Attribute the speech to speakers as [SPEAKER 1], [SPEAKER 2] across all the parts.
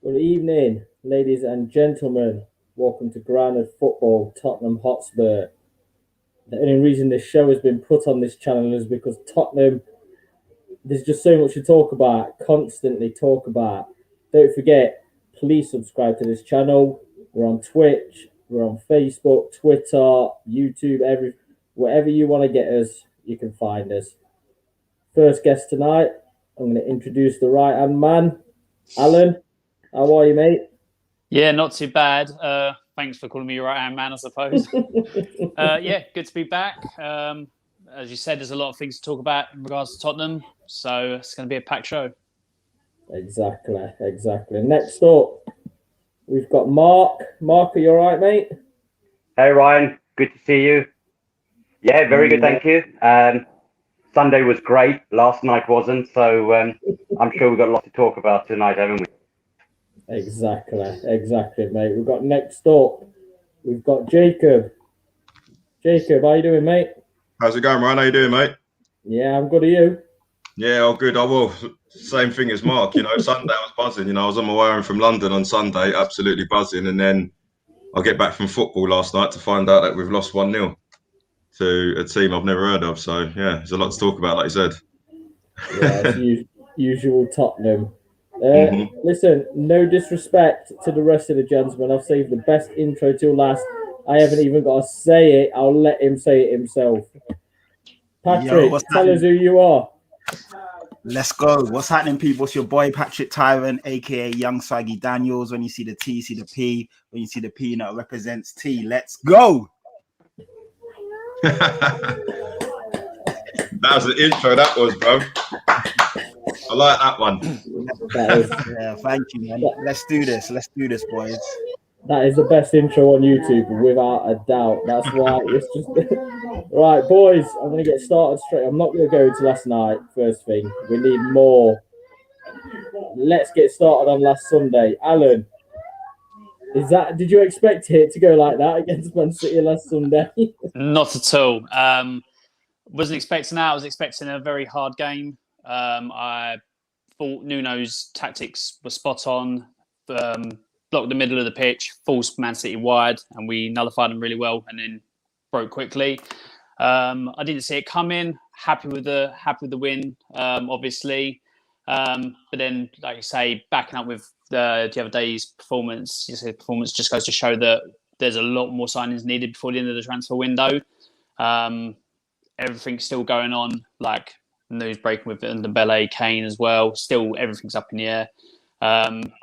[SPEAKER 1] Good evening, ladies and gentlemen. Welcome to Grounded Football, Tottenham Hotspur. The only reason this show has been put on this channel is because Tottenham, there's just so much to talk about, constantly talk about. Don't forget, please subscribe to this channel. We're on Twitch, we're on Facebook, Twitter, YouTube, wherever you want to get us, you can find us. First guest tonight, I'm going to introduce the right-hand man, Alan. How are you, mate?
[SPEAKER 2] Yeah, not too bad. Thanks for calling me your right-hand man, I suppose. Yeah, good to be back. As you said, there's a lot of things to talk about in regards to Tottenham, so it's going to be a packed show.
[SPEAKER 1] Exactly. Next up, we've got Mark. Mark, are you all right, mate?
[SPEAKER 3] Hey Ryan, good to see you. Yeah, very good, thank you. Sunday was great. Last night wasn't, so I'm sure we've got a lot to talk about tonight, haven't we?
[SPEAKER 1] Exactly, mate. We've got next up, we've got Jacob. Jacob, how you doing, mate?
[SPEAKER 4] How's it going, Ryan? How you doing, mate?
[SPEAKER 1] Yeah, I'm good. Are you?
[SPEAKER 4] Yeah, all good. I will. Same thing as Mark. Sunday I was buzzing. I was on my way home from London on Sunday, absolutely buzzing. And then I get back from football last night to find out that we've lost 1-0 to a team I've never heard of. So, yeah, there's a lot to talk about, like you said.
[SPEAKER 1] Yeah, it's usual Tottenham.
[SPEAKER 4] Mm-hmm.
[SPEAKER 1] Listen, no disrespect to the rest of the gentlemen. I've saved the best intro till last. I haven't even got to say it. I'll let him say it himself. Patrick, tell us who you are.
[SPEAKER 5] Let's go. What's happening, people? It's your boy Patrick Tyrant, aka Young Swaggy Daniels. When you see the T, you see the P. When you see the P, it represents T. Let's go.
[SPEAKER 4] That was the intro, that was, bro. I like that one.
[SPEAKER 5] Yeah, thank you, man. Let's do this. Let's do this, boys.
[SPEAKER 1] That is the best intro on YouTube, without a doubt. That's why it's just... Right, boys, I'm going to get started straight. I'm not going to go into last night, first thing. We need more. Let's get started on last Sunday. Alan, did you expect it to go like that against Man City last Sunday?
[SPEAKER 2] Not at all. Wasn't expecting that. I was expecting a very hard game. I thought Nuno's tactics were spot on. Blocked the middle of the pitch, forced Man City wide, and we nullified them really well, and then broke quickly. I didn't see it coming. Happy with the win, obviously. But then, like you say, backing up with the other day's performance, performance just goes to show that there's a lot more signings needed before the end of the transfer window. Everything's still going on, like news breaking with Ndombele, Kane as well. Still, everything's up in the air.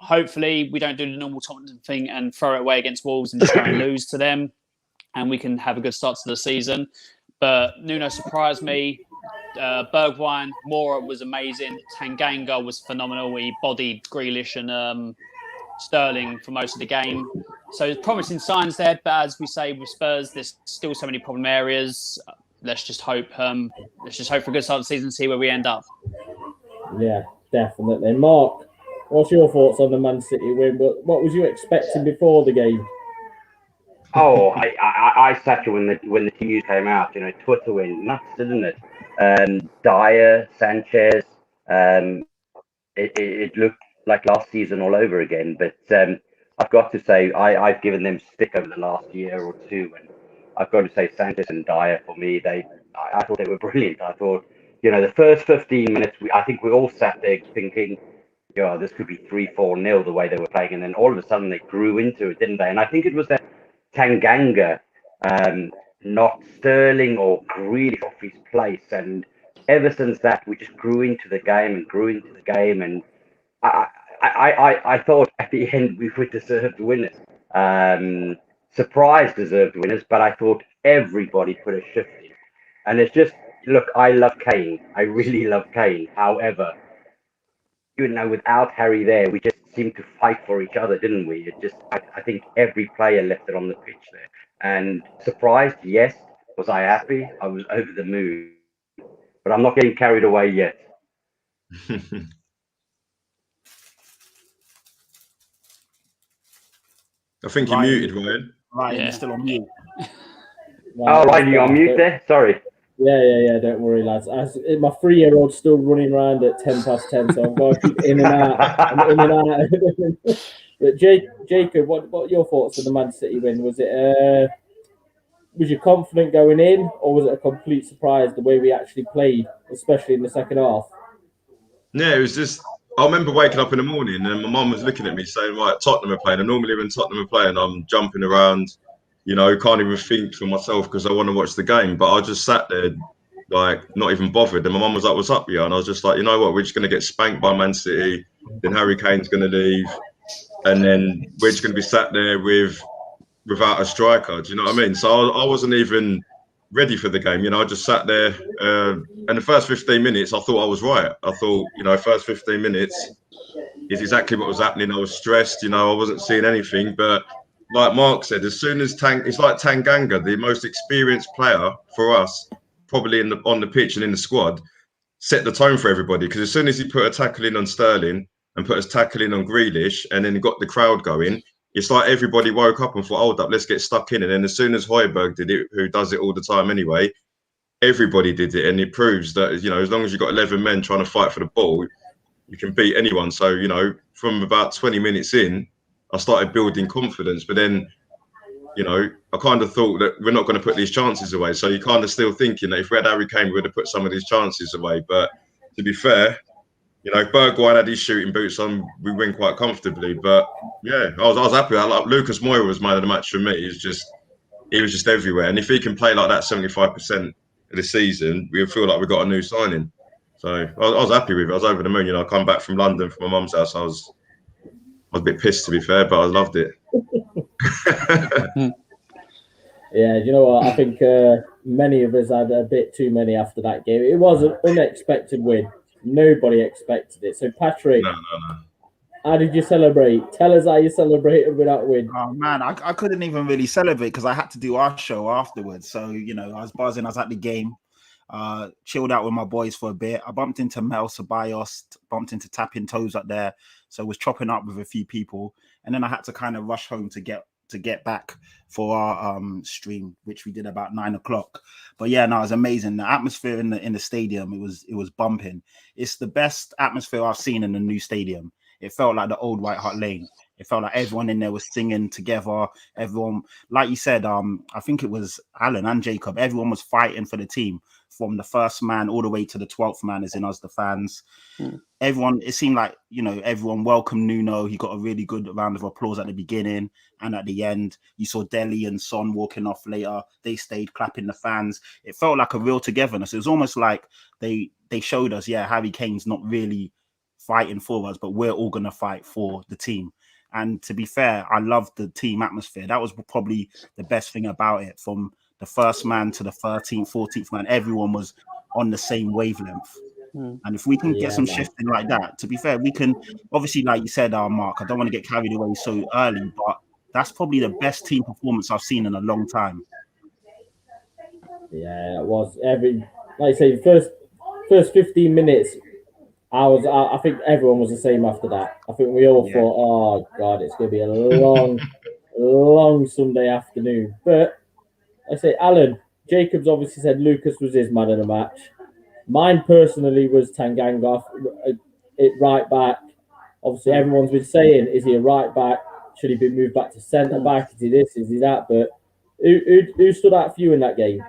[SPEAKER 2] Hopefully we don't do the normal Tottenham thing and throw it away against Wolves and just go and lose to them, and we can have a good start to the season. But Nuno surprised me. Bergwijn, Moura was amazing. Tanganga was phenomenal. He bodied Grealish and Sterling for most of the game. So there's promising signs there, but as we say with Spurs, there's still so many problem areas. Let's just hope for a good start of the season and see where we end up.
[SPEAKER 1] Yeah, definitely. Mark, what's your thoughts on the Man City win? But what was you expecting before the game?
[SPEAKER 3] Oh, I sat here when the news came out. Twitter went nuts, didn't it? Dyer, Sanchez. It looked like last season all over again. But I've got to say, I've given them stick over the last year or two, and I've got to say Sanchez and Dyer, for me, I thought they were brilliant. I thought, the first 15 minutes, I think we all sat there thinking, this could be 3-4-0 the way they were playing, and then all of a sudden they grew into it, didn't they? And I think it was that Tanganga, not Sterling or Grealish off his place, and ever since that we just grew into the game, and I thought at the end we were deserved winners, surprise deserved winners, but I thought everybody put a shift in, and it's just, look, I love Kane, I really love Kane. However, without Harry there, we just seemed to fight for each other, didn't we? I think every player left it on the pitch there. And surprised, yes. Was I happy? I was over the moon. But I'm not getting carried away yet.
[SPEAKER 4] I think you're muted, Ryan.
[SPEAKER 5] Ryan, you're still on mute.
[SPEAKER 3] Ryan, you're on mute there? Sorry.
[SPEAKER 1] Yeah. Don't worry, lads. My 3-year-old's still running around at 10 past 10, so I've got to keep in and out. I'm in and out. But Jacob, what are your thoughts on the Man City win? Was you confident going in, or was it a complete surprise the way we actually played, especially in the second half?
[SPEAKER 4] Yeah, it was just. I remember waking up in the morning and my mum was looking at me saying, "Right, Tottenham are playing." And normally when Tottenham are playing, I'm jumping around, can't even think for myself because I want to watch the game. But I just sat there, like not even bothered. And my mum was like, "What's up, yeah?" And I was just like, "You know what? We're just going to get spanked by Man City. Then Harry Kane's going to leave, and then we're just going to be sat there without a striker." Do you know what I mean? So I wasn't even ready for the game. I just sat there. And the first 15 minutes, I thought I was right. I thought, first 15 minutes is exactly what was happening. I was stressed. I wasn't seeing anything. But like Mark said, as soon as it's like Tanganga, the most experienced player for us, probably on the pitch and in the squad, set the tone for everybody. Because as soon as he put a tackle in on Sterling and put a tackle in on Grealish, and then got the crowd going, it's like everybody woke up and thought, hold up, let's get stuck in. And then as soon as Højbjerg did it, who does it all the time anyway, everybody did it. And it proves that, as long as you've got 11 men trying to fight for the ball, you can beat anyone. So, from about 20 minutes in, I started building confidence. But then, I kind of thought that we're not going to put these chances away. So you're kind of still thinking that if we had Harry Kane, we would have put some of these chances away. But to be fair, if Bergwijn had his shooting boots on, we win quite comfortably. But yeah, I was happy. Lucas Moura was man of the match for me. He was just everywhere. And if he can play like that 75% of the season, we feel like we got a new signing. So I was happy with it. I was over the moon. I come back from London from my mum's house. I was a bit pissed, to be fair, but I loved it.
[SPEAKER 1] Yeah, you know what? I think many of us had a bit too many after that game. It was an unexpected win. Nobody expected it. So, Patrick,
[SPEAKER 4] No.
[SPEAKER 1] how did you celebrate? Tell us how you celebrated with that win.
[SPEAKER 5] Oh man, I couldn't even really celebrate because I had to do our show afterwards. So I was buzzing. I was at the game. Chilled out with my boys for a bit. I bumped into Mel Ceballos, bumped into Tapping Toes up there. So I was chopping up with a few people. And then I had to kind of rush home to get back for our stream, which we did about 9:00. But yeah, no, it was amazing. The atmosphere in the stadium, it was bumping. It's the best atmosphere I've seen in the new stadium. It felt like the old White Hart Lane. It felt like everyone in there was singing together. Everyone, like you said, I think it was Alan and Jacob. Everyone was fighting for the team from the first man all the way to the 12th man, as in us, the fans. Everyone, it seemed like, everyone welcomed Nuno. He got a really good round of applause at the beginning and at the end. You saw Dele and Son walking off later. They stayed clapping the fans. It felt like a real togetherness. It was almost like they showed us, Harry Kane's not really fighting for us, but we're all going to fight for the team. And to be fair, I loved the team atmosphere. That was probably the best thing about it. From the first man to the 13th, 14th man, everyone was on the same wavelength. And if we can get some shifting like that, to be fair, we can, obviously, like you said, Mark, I don't want to get carried away so early, but that's probably the best team performance I've seen in a long time.
[SPEAKER 1] Yeah, it was like I say, first 15 minutes. I think everyone was the same after that. I think we all thought, oh God, it's going to be a long, long Sunday afternoon. But I say, Alan, Jacobs obviously said Lucas was his man of the match. Mine personally was Tanganga, right back. Obviously, everyone's been saying, is he a right back? Should he be moved back to centre back? Is he this? Is he that? But who stood out for you in that game?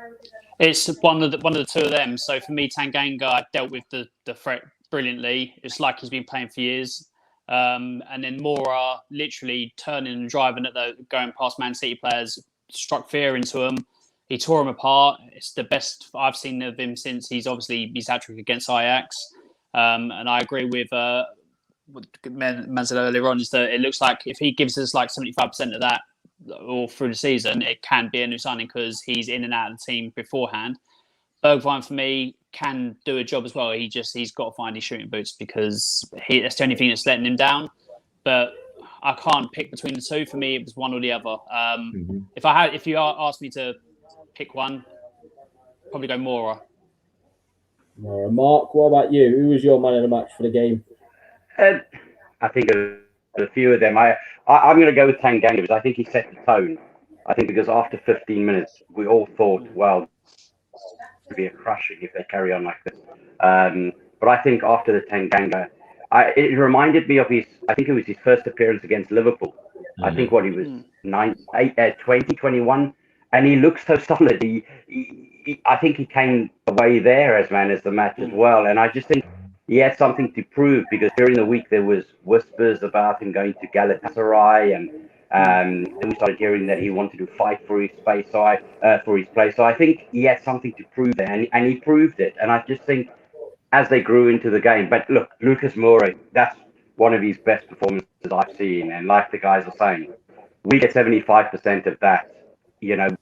[SPEAKER 2] It's one of the two of them. So for me, Tanganga dealt with the threat brilliantly. It's like he's been playing for years. And then Moura literally turning and driving at going past Man City players, struck fear into them. He tore them apart. It's the best I've seen of him since his hat-trick against Ajax. And I agree with what Man said earlier on, is that it looks like if he gives us like 75% of that all through the season, it can be a new signing because he's in and out of the team beforehand. Bergwijn, for me, can do a job as well. He's got to find his shooting boots because that's the only thing that's letting him down. But I can't pick between the two. For me, it was one or the other. If you asked me to pick one, probably go Moura.
[SPEAKER 1] Mark, what about you? Who was your man of the match for the game?
[SPEAKER 3] I think a few of them. I'm going to go with Tanganga because I think he set the tone. I think because after 15 minutes, we all thought, well, be a crushing if they carry on like this. But I think after the Tanganga, it reminded me of I think it was his first appearance against Liverpool. I think he was 20, 21, and he looks so solid. I think he came away there as man of the match as well. And I just think he had something to prove, because during the week there was whispers about him going to Galatasaray, and then we started hearing that he wanted to fight for his place. So I think he had something to prove there, and he proved it. And I just think as they grew into the game, but look, Lucas Moura, that's one of his best performances I've seen. And like the guys are saying, we get 75% of that,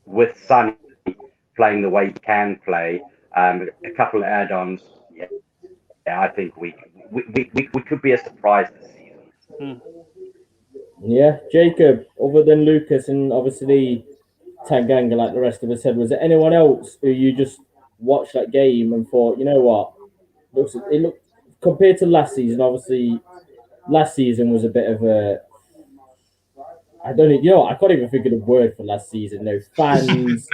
[SPEAKER 3] with Sonny playing the way he can play, a couple of add-ons. Yeah, I think we could be a surprise this season.
[SPEAKER 1] Yeah, Jacob, other than Lucas and obviously Tanganga, like the rest of us said, was there anyone else who you just watched that game and thought, you know what, it looked compared to last season? Obviously, last season was a bit of a, I don't know, I can't even think of the word for last season. No fans,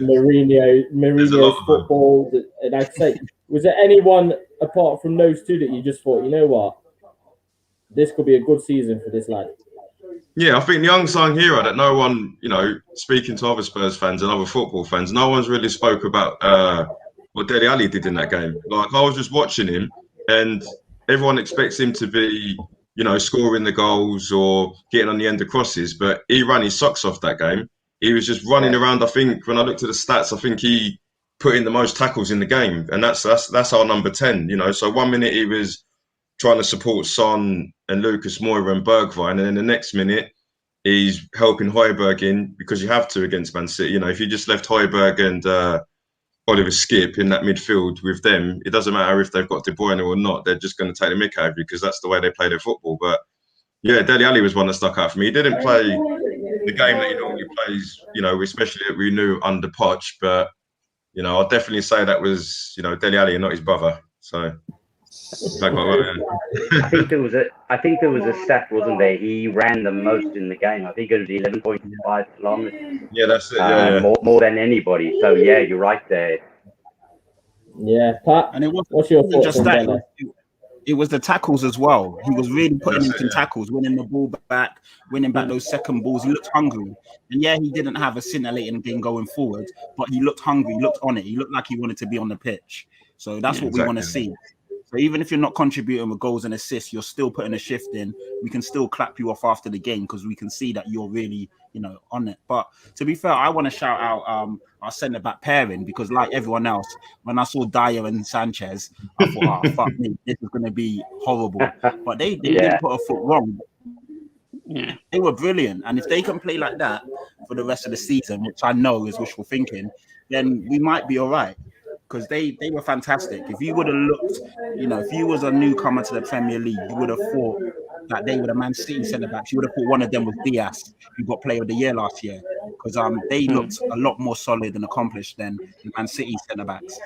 [SPEAKER 1] Mourinho's football, and I'd say, was there anyone apart from those two that you just thought, you know what, this could be a good season for this lad?
[SPEAKER 4] Yeah, I think the unsung hero that no one, speaking to other Spurs fans and other football fans, no one's really spoke about what Dele Alli did in that game. Like, I was just watching him, and everyone expects him to be, scoring the goals or getting on the end of crosses, but he ran his socks off that game. He was just running around. I think when I looked at the stats, I think he put in the most tackles in the game, and that's our number 10. So 1 minute he was trying to support Son and Lucas Moura and Bergwijn, and then the next minute he's helping Højbjerg in, because you have to against Man City. If you just left Højbjerg and Oliver Skip in that midfield with them, it doesn't matter if they've got De Bruyne or not, they're just going to take the mick out of you, because that's the way they play their football. But yeah, Dele Alli was one that stuck out for me. He didn't play the game that he normally plays, especially that we knew under Poch, but I'll definitely say that was, Dele Alli and not his brother. So
[SPEAKER 3] I think there was a stat, wasn't there? He ran the most in the game. I think it was 11.5 kilometers.
[SPEAKER 4] Yeah, that's it. Yeah.
[SPEAKER 3] More than anybody. So yeah, you're right there.
[SPEAKER 1] Yeah, Pat. And what's your thoughts on that?
[SPEAKER 5] It was the tackles as well. He was really putting in some tackles, winning the ball back, winning back those second balls. He looked hungry. And yeah, he didn't have a scintillating game going forward, but he looked hungry. He looked on it. He looked like he wanted to be on the pitch. So that's what we want to see. So even if you're not contributing with goals and assists, you're still putting a shift in. We can still clap you off after the game, because we can see that you're really, on it. But to be fair, I want to shout out our centre-back pairing, because like everyone else, when I saw Dyer and Sanchez, I thought, oh, fuck me, this is going to be horrible. But they didn't put a foot wrong. Yeah, they were brilliant. And if they can play like that for the rest of the season, which I know is wishful thinking, then we might be all right. Because they were fantastic. If you would have looked, if you was a newcomer to the Premier League, you would have thought that they were the Man City centre-backs. You would have thought one of them was Diaz, who got Player of the Year last year. Because they looked a lot more solid and accomplished than the Man City centre-backs.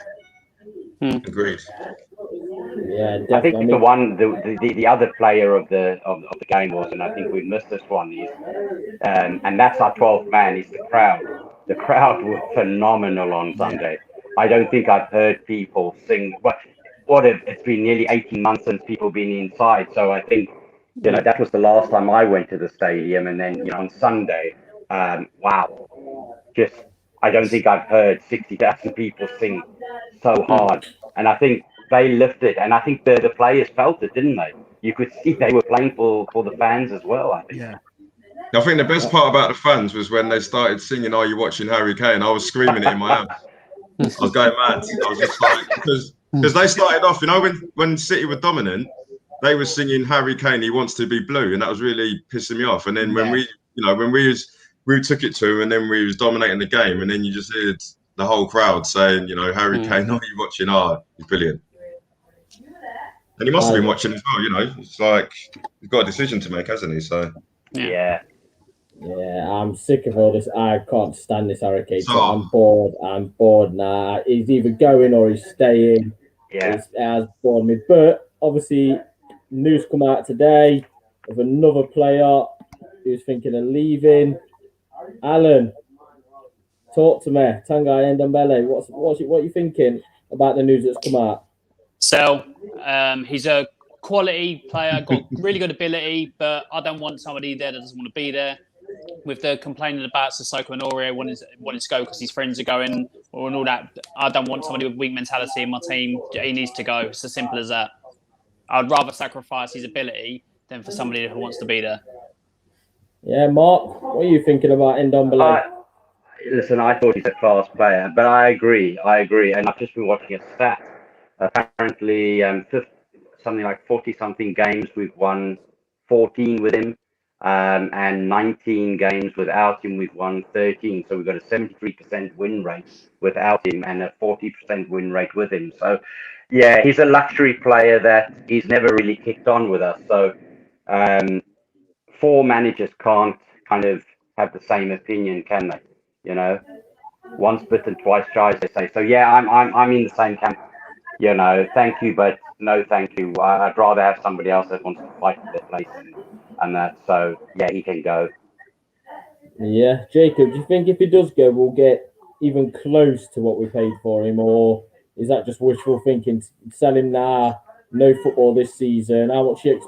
[SPEAKER 4] Agreed.
[SPEAKER 1] Yeah, definitely.
[SPEAKER 3] I think the other player of the game was, and I think we missed this one, is, and that's our 12th man, is the crowd. The crowd were phenomenal on Sunday. I don't think I've heard people sing. It's been nearly 18 months since people been inside. So I think, that was the last time I went to the stadium. And then, on Sunday, wow. Just, I don't think I've heard 60,000 people sing so hard. And I think they lifted, and I think the players felt it, didn't they? You could see they were playing for the fans as well, I think.
[SPEAKER 5] Yeah.
[SPEAKER 4] I think the best part about the fans was when they started singing, "Are you watching Harry Kane?" I was screaming it in my house. I was going mad. I was just like, because they started off, when City were dominant, they were singing Harry Kane, he wants to be blue, and that was really pissing me off. And then when we took it to him, and then we was dominating the game, and then you just heard the whole crowd saying, Harry Kane, are you watching? He's brilliant. And he must have been watching as well. It's like he's got a decision to make, hasn't he? So
[SPEAKER 3] yeah.
[SPEAKER 1] Yeah, I'm sick of all this. I can't stand this Harry Kane. So I'm bored now. He's either going or he's staying.
[SPEAKER 3] Yeah.
[SPEAKER 1] It has bored me. But obviously, news come out today of another player who's thinking of leaving. Alan, Talk to me, Tanguy Ndombele. What are you thinking about the news that's come out?
[SPEAKER 2] So, he's a quality player, got really good ability, but I don't want somebody there that doesn't want to be there. With the complaining about Sissoko and Aurier wanting to go because his friends are going or and all that, I don't want somebody with weak mentality in my team. He needs to go. It's as simple as that. I'd rather sacrifice his ability than for somebody who wants to be there.
[SPEAKER 1] Yeah, Mark, what are you thinking about Ndombele?
[SPEAKER 3] Listen, I thought he's a class player, but I agree, and I've just been watching a stat. Apparently, something like 40-something games we've won 14 with him, and 19 games without him we've won 13. So we've got a 73% win rate without him and a 40% win rate with him. So, yeah, he's a luxury player that he's never really kicked on with us. So, four managers can't kind of have the same opinion, can they? You know, once bitten, twice shy, as they say. So yeah, I'm in the same camp. You know, thank you, but no, thank you. I'd rather have somebody else that wants to fight for their place and that. So yeah, he can go.
[SPEAKER 1] Yeah, Jacob, do you think if he does go, we'll get even close to what we paid for him, or is that just wishful thinking? Sell him now, no football this season. How much do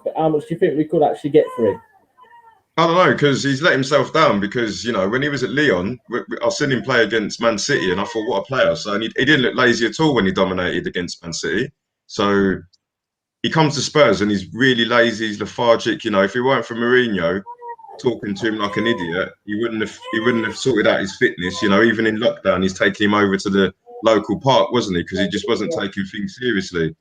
[SPEAKER 1] you think we could actually get for him?
[SPEAKER 4] I don't know, because he's let himself down because, you know, when he was at Lyon, I've seen him play against Man City and I thought, what a player. So he didn't look lazy at all when he dominated against Man City. So he comes to Spurs and he's really lazy, he's lethargic. You know, if it weren't for Mourinho talking to him like an idiot, he wouldn't have sorted out his fitness. You know, even in lockdown, he's taking him over to the local park, wasn't he? Because he just wasn't taking things seriously.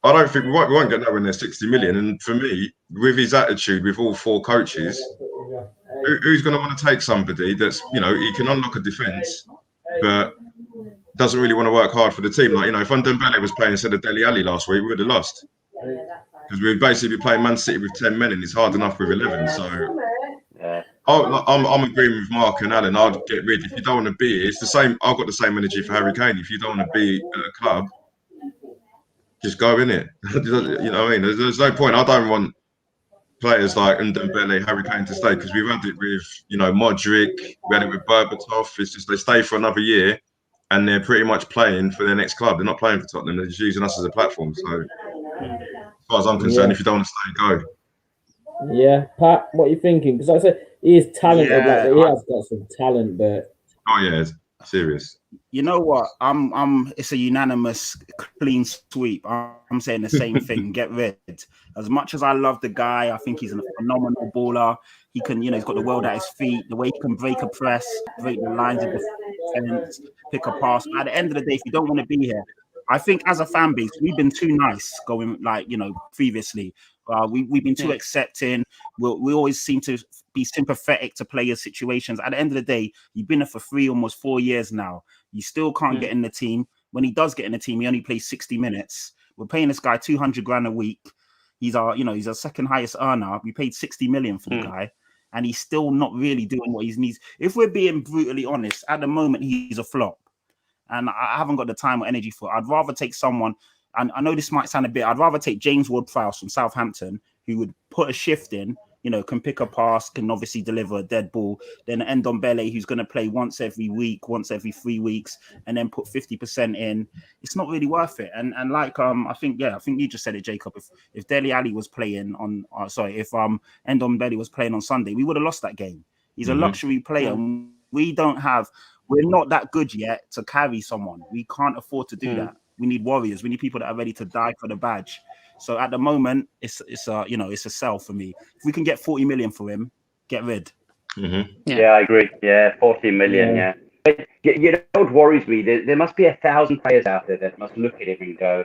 [SPEAKER 4] I don't think we won't get nowhere near 60 million. And for me, with his attitude, with all four coaches, who's going to want to take somebody that's, you know, he can unlock a defence, but doesn't really want to work hard for the team? Like, you know, if Ndombele was playing instead of Dele Alli last week, we would have lost. Because we'd basically be playing Man City with 10 men and it's hard enough with 11. So I'm agreeing with Mark and Alan. I'd get rid. If you don't want to be here, it's the same. I've got the same energy for Harry Kane. If you don't want to be at a club, just go in it. You know what I mean? There's no point. I don't want players like Ndombele, Harry Kane to stay because we've had it with, you know, Modric, we had it with Berbatov. It's just they stay for another year and they're pretty much playing for their next club. They're not playing for Tottenham. They're just using us as a platform. So as far as I'm concerned, if you don't want to stay, go.
[SPEAKER 1] Yeah, Pat, what are you thinking? Because like I said, he is talented.
[SPEAKER 5] Yeah,
[SPEAKER 1] he has got some talent, but
[SPEAKER 4] yeah, it's serious.
[SPEAKER 5] You know what? It's a unanimous clean sweep. I'm saying the same thing. Get rid. As much as I love the guy, I think he's a phenomenal baller. He can, he's got the world at his feet. The way he can break a press, break the lines of defense, pick a pass. At the end of the day, if you don't want to be here, I think as a fan base, we've been too nice going previously. We've been too accepting. We always seem to be sympathetic to players' situations. At the end of the day, you've been there for almost 4 years now. You still can't get in the team. When he does get in the team, he only plays 60 minutes. We're paying this guy 200 grand a week. He's our second highest earner. We paid 60 million for the guy, and he's still not really doing what he needs. If we're being brutally honest, at the moment he's a flop, and I haven't got the time or energy for it. I'd rather take someone. And I know this might sound a bit. I'd rather take James Ward-Prowse from Southampton, who would put a shift in, can pick a pass, can obviously deliver a dead ball. Then Ndombele, who's going to play once every week, once every 3 weeks, and then put 50% in. It's not really worth it. And like I think you just said it, Jacob. If Dele Alli was playing on, if Ndombele was playing on Sunday, we would have lost that game. He's a luxury player. We're not that good yet to carry someone. We can't afford to do that. We need warriors. We need people that are ready to die for the badge. So at the moment, it's a sell for me. If we can get 40 million for him, get rid.
[SPEAKER 3] Yeah, I agree. Yeah, 40 million. Yeah. But you know what worries me? There must be 1,000 players out there that must look at him and go,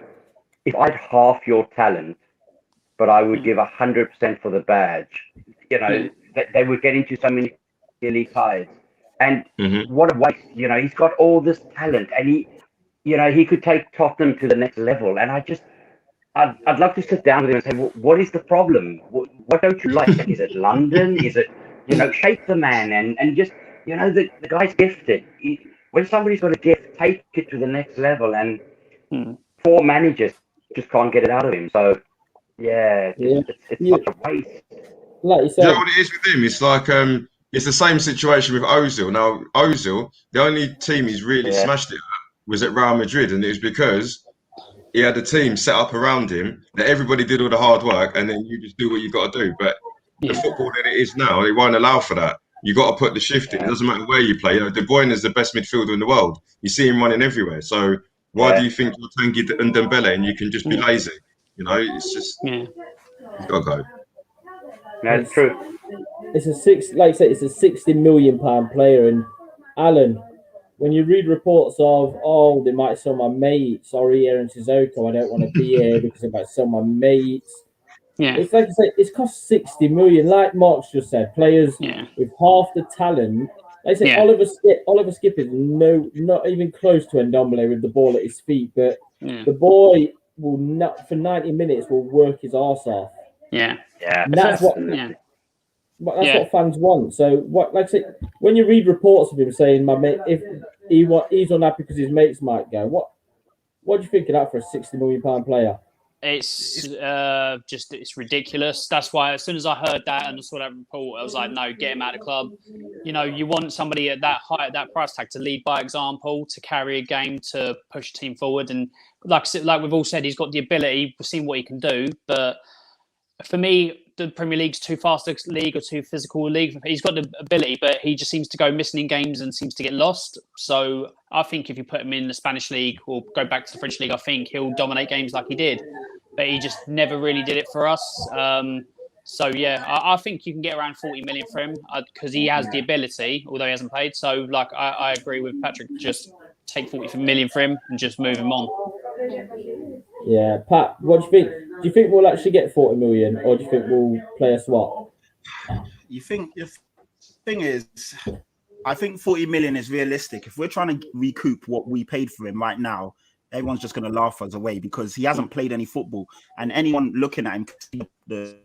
[SPEAKER 3] if I had half your talent, but I would give 100% for the badge. They would get into so many elite sides. And what a waste. He's got all this talent, and he could take Tottenham to the next level. And I'd love to sit down with him and say, well, what is the problem? What don't you like? Is it London? Is it, shape the man and just, the guy's gifted. When somebody's got a gift, take it to the next level. And 4 managers just can't get it out of him. So, it's such a waste.
[SPEAKER 1] Like you said,
[SPEAKER 4] you know what it is with him? It's like it's the same situation with Ozil. Now, Ozil, the only team he's really
[SPEAKER 3] Yeah.
[SPEAKER 4] smashed it at was at Real Madrid, and it was because he had a team set up around him that everybody did all the hard work, and then you just do what you got to do. But the football that it is now, it won't allow for that. You got to put the shift in. It doesn't matter where you play. You know, De Bruyne is the best midfielder in the world. You see him running everywhere. So why do you think you're Tanguy and Ndombele and you can just be lazy? You know, it's just he's got to go.
[SPEAKER 3] That's true.
[SPEAKER 1] It's it's a £60 million player. And Alan, when you read reports of, they might sell my mate, sorry, Aaron Sissoko, I don't want to be here because they might sell my mates.
[SPEAKER 2] Yeah.
[SPEAKER 1] It's like I say, it's cost 60 million. Like Mark's just said, players with half the talent. Like I say, Oliver Skip is not even close to Ndombele with the ball at his feet, but the boy will not for 90 minutes will work his arse off.
[SPEAKER 3] Yeah.
[SPEAKER 1] And that's what fans want. So like I say, when you read reports of him saying my mate, if he's unhappy because his mates might go, what do you think of that for a £60 million player?
[SPEAKER 2] It's it's ridiculous. That's why as soon as I heard that and saw that report, I was like, no, get him out of the club. You know, you want somebody at that height, that price tag, to lead by example, to carry a game, to push the team forward. And like we've all said, he's got the ability. We've seen what he can do. But for me, the Premier League's too fast a league or too physical a league. He's got the ability, but he just seems to go missing in games and seems to get lost. So I think if you put him in the Spanish league or go back to the French league, I think he'll dominate games like he did. But he just never really did it for us. So yeah, I think you can get around 40 million for him because he has the ability, although he hasn't played. So like I agree with Patrick, just take 40 million for him and just move him on.
[SPEAKER 1] Yeah, Pat, what do you think? Do you think we'll actually get 40 million, or do you think we'll play a swap?
[SPEAKER 5] You think the thing is, I think 40 million is realistic. If we're trying to recoup what we paid for him right now, everyone's just going to laugh us away because he hasn't played any football, and anyone looking at him can see the.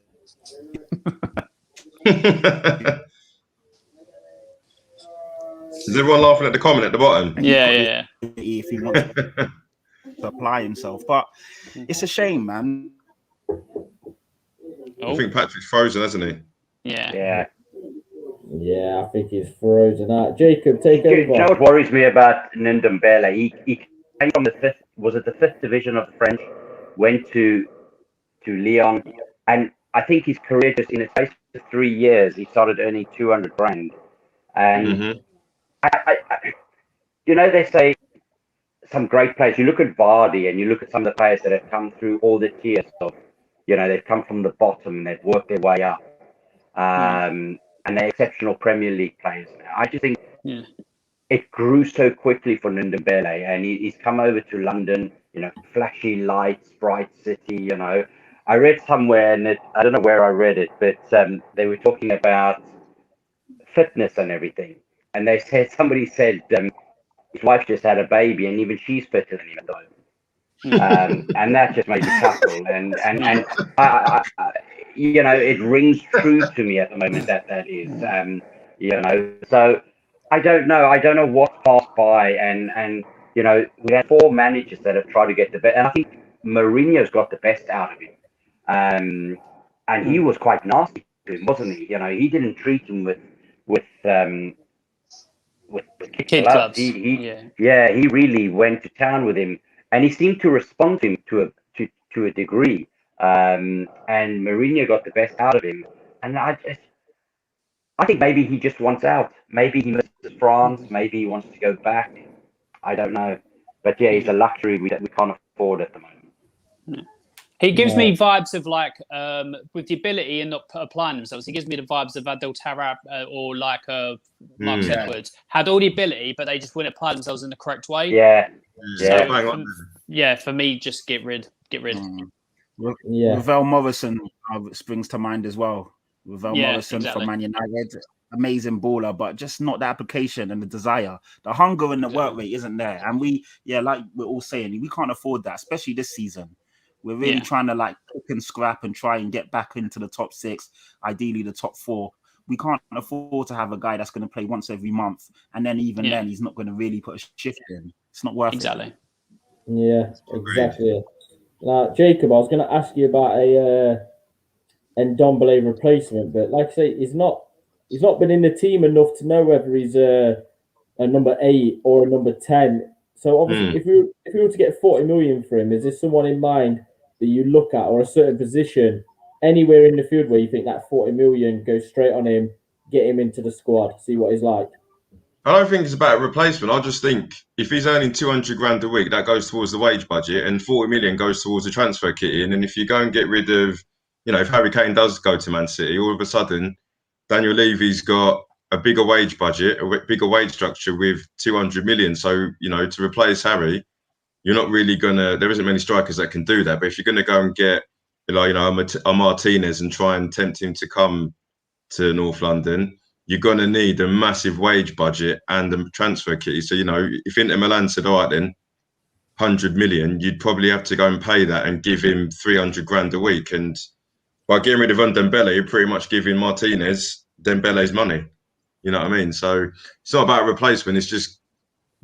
[SPEAKER 4] Is everyone laughing at the comment at the bottom?
[SPEAKER 2] Yeah.
[SPEAKER 5] If he wants to apply himself, but it's a shame, man.
[SPEAKER 4] I think Patrick's frozen, hasn't he?
[SPEAKER 3] Yeah,
[SPEAKER 1] I think he's frozen out. Jacob, take over.
[SPEAKER 3] You know what worries me about Ndombele? He came from the fifth division of the French, went to Lyon, and I think his career just in the space of 3 years, he started earning 200 grand. And I they say some great players. You look at Vardy and you look at some of the players that have come through all the tiers of, they've come from the bottom and they've worked their way up. And they're exceptional Premier League players. I just think it grew so quickly for Ndombele, and he's come over to London, flashy lights, bright city, I read somewhere, and I don't know where I read it, but they were talking about fitness and everything. And somebody said his wife just had a baby, and even she's fitter than him at the moment. And that just made me chuckle. And I, it rings true to me at the moment that is, So I don't know. I don't know what passed by. And we had 4 managers that have tried to get the best. And I think Mourinho's got the best out of him. And he was quite nasty to him, wasn't he? He didn't treat him with kid gloves. He really went to town with him, and he seemed to respond to him to a degree. And Mourinho got the best out of him, and I think maybe he just wants out. Maybe he misses France. Maybe he wants to go back. I don't know, but yeah, he's a luxury we can't afford at the moment.
[SPEAKER 2] He gives me vibes of with the ability and not applying themselves. He gives me the vibes of Adel Tarab or Marcus Edwards. Had all the ability, but they just wouldn't apply themselves in the correct way. For me, just get rid.
[SPEAKER 5] Ravel Morrison springs to mind as well. Ravel Morrison from Man United, amazing baller, but just not the application and the desire. The hunger and the work rate isn't there. And like we're all saying, we can't afford that, especially this season. We're really trying to pick and scrap and try and get back into the top 6, ideally the top 4. We can't afford to have a guy that's going to play once every month, and then then he's not going to really put a shift in. It's not worth it.
[SPEAKER 1] Yeah, exactly. Now, Jacob, I was going to ask you about a Ndombele replacement, but like I say, he's not he's not been in the team enough to know whether he's a number 8 or a number 10. So obviously, if we were to get 40 million for him, is there someone in mind that you look at, or a certain position anywhere in the field where you think that 40 million goes straight on him, get him into the squad, see what he's like?
[SPEAKER 4] I don't think it's about a replacement. I just think if he's earning 200 grand a week, that goes towards the wage budget, and 40 million goes towards the transfer kitty. And then if you go and get rid of, if Harry Kane does go to Man City, all of a sudden, Daniel Levy's got a bigger wage budget, a bigger wage structure with 200 million. So, to replace Harry, you're not really there isn't many strikers that can do that. But if you're going to go and get, a Martinez and try and tempt him to come to North London, you're going to need a massive wage budget and a transfer kitty. So, if Inter Milan said, all right, then 100 million, you'd probably have to go and pay that and give him 300 grand a week. And by getting rid of Ndombele, you're pretty much giving Martinez Dembele's money. You know what I mean? So it's not about a replacement. It's just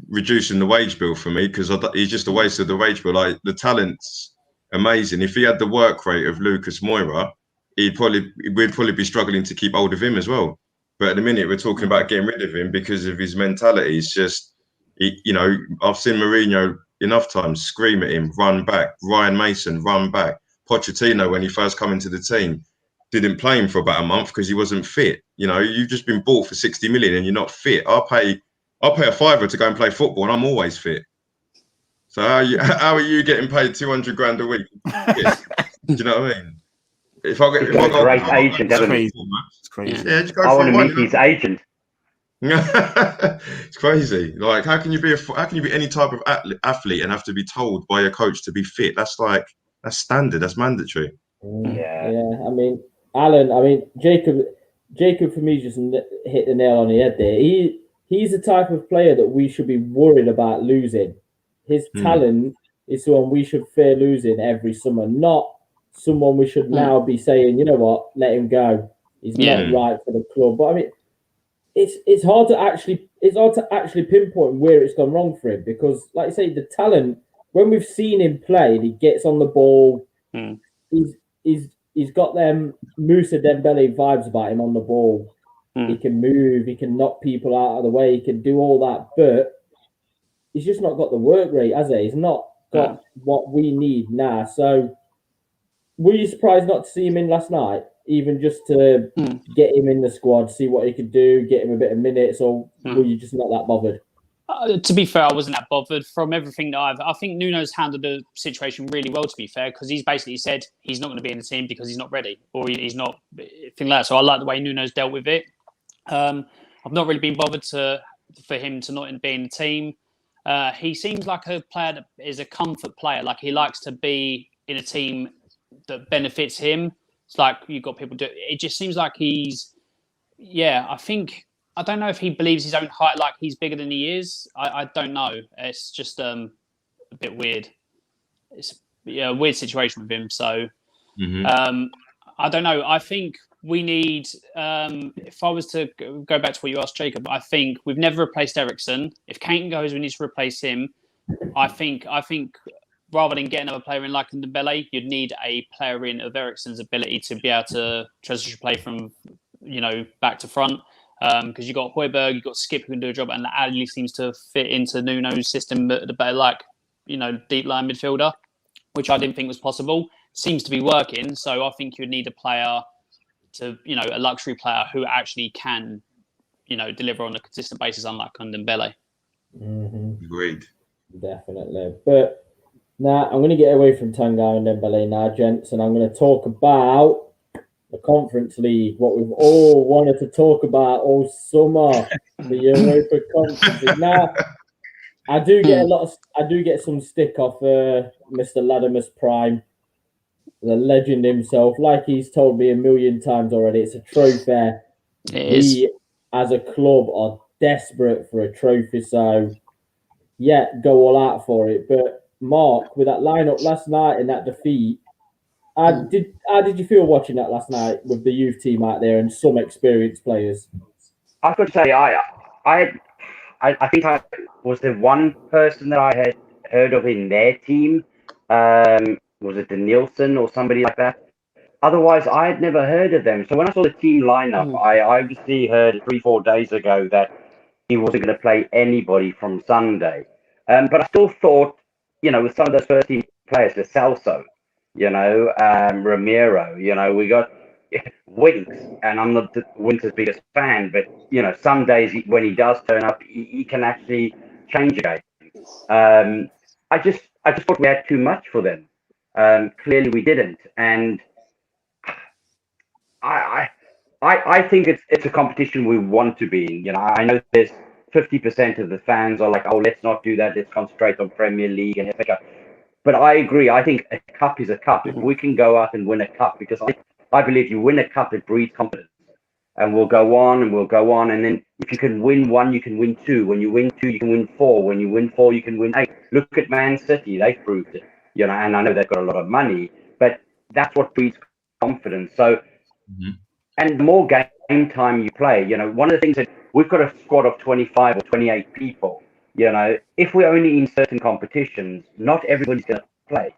[SPEAKER 4] reducing the wage bill for me, because he's just a waste of the wage bill. Like, the talent's amazing. If he had the work rate of Lucas Moura, we'd probably be struggling to keep hold of him as well. But at the minute, we're talking about getting rid of him because of his mentality. It's just, I've seen Mourinho enough times scream at him, run back. Ryan Mason, run back. Pochettino, when he first come into the team, didn't play him for about a month because he wasn't fit. You've just been bought for 60 million and you're not fit. I'll pay a £5 to go and play football, and I'm always fit. So how are you getting paid 200 grand a week? Do you know what I mean? If I go,
[SPEAKER 3] great agent,
[SPEAKER 5] it's crazy. It's crazy.
[SPEAKER 4] Yeah, just go
[SPEAKER 3] I
[SPEAKER 4] for
[SPEAKER 3] want to
[SPEAKER 4] one,
[SPEAKER 3] meet his agent.
[SPEAKER 4] It's crazy. Like, how can you be any type of athlete and have to be told by your coach to be fit? That's standard. That's mandatory.
[SPEAKER 1] Yeah. I mean, Alan. Jacob for me just hit the nail on the head there. He's the type of player that we should be worried about losing. His talent is someone we should fear losing every summer, not someone we should now be saying, you know what, let him go. He's not right for the club. But I mean, it's hard to actually pinpoint where it's gone wrong for him, because, like I say, the talent, when we've seen him play, he gets on the ball. He's got them Moussa Dembele vibes about him on the ball. He can move, he can knock people out of the way, he can do all that, but he's just not got the work rate, has he? He's not got what we need now. So were you surprised not to see him in last night, even just to get him in the squad, see what he could do, get him a bit of minutes, or were you just not that bothered?
[SPEAKER 2] To be fair, I wasn't that bothered. From everything that I think Nuno's handled the situation really well, to be fair, because he's basically said he's not going to be in the team because he's not ready, or he's not anything like that. So I like the way Nuno's dealt with it. I've not really been bothered for him to not be in the team. He seems like a player that is a comfort player. Like, he likes to be in a team that benefits him. It's like you've got people do. It just seems like I don't know if he believes his own height, like he's bigger than he is. I don't know. It's just a bit weird. It's a weird situation with him. So I don't know. I think we need, if I was to go back to what you asked Jacob, I think we've never replaced Eriksen. If Kane goes, we need to replace him. I think rather than get another player in like Ndombele, you'd need a player in of Eriksen's ability to be able to transition play from, back to front. Because you've got Højbjerg, you've got Skip who can do a job, and Ali seems to fit into Nuno's system, the better, deep line midfielder, which I didn't think was possible. Seems to be working, so I think you'd need a player a luxury player who actually can, deliver on a consistent basis, unlike Ndombele.
[SPEAKER 4] Agreed.
[SPEAKER 1] Definitely. But now I'm going to get away from Tanguy and Ndombele now, gents, and I'm going to talk about the Conference League, what we've all wanted to talk about all summer, the Europa Conference League. Now, I do get some stick off Mr. Latimus Prime, the legend himself. Like he's told me a million times already, it's a trophy. We, as a club, are desperate for a trophy, so go all out for it. But Mark, with that lineup last night and that defeat, how did you feel watching that last night with the youth team out there and some experienced players?
[SPEAKER 3] I've got to say, I think I was the one person that I had heard of in their team. Was it the Nielsen or somebody like that? otherwise I had never heard of them. So when I saw the team lineup, I obviously heard 3-4 days ago that he wasn't going to play anybody from Sunday. But I still thought, with some of those first team players, the Celso, Ramiro, we got Winks, and I'm not Winks' biggest fan, but some days when he does turn up, he can actually change a game. I just thought we had too much for them. Clearly we didn't, and I think it's a competition we want to be in. I know there's 50% of the fans are like, oh, let's not do that. Let's concentrate on Premier League and FA Cup. But I agree. I think a cup is a cup. If we can go out and win a cup, because I believe you win a cup, it breeds confidence. And we'll go on and we'll go on. And then if you can win one, you can win two. When you win two, you can win four. When you win four, you can win eight. Look at Man City. They've proved it. And I know they've got a lot of money, but that's what breeds confidence. So, and the more game time you play, one of the things that we've got a squad of 25 or 28 people, if we're only in certain competitions, not everybody's going to play.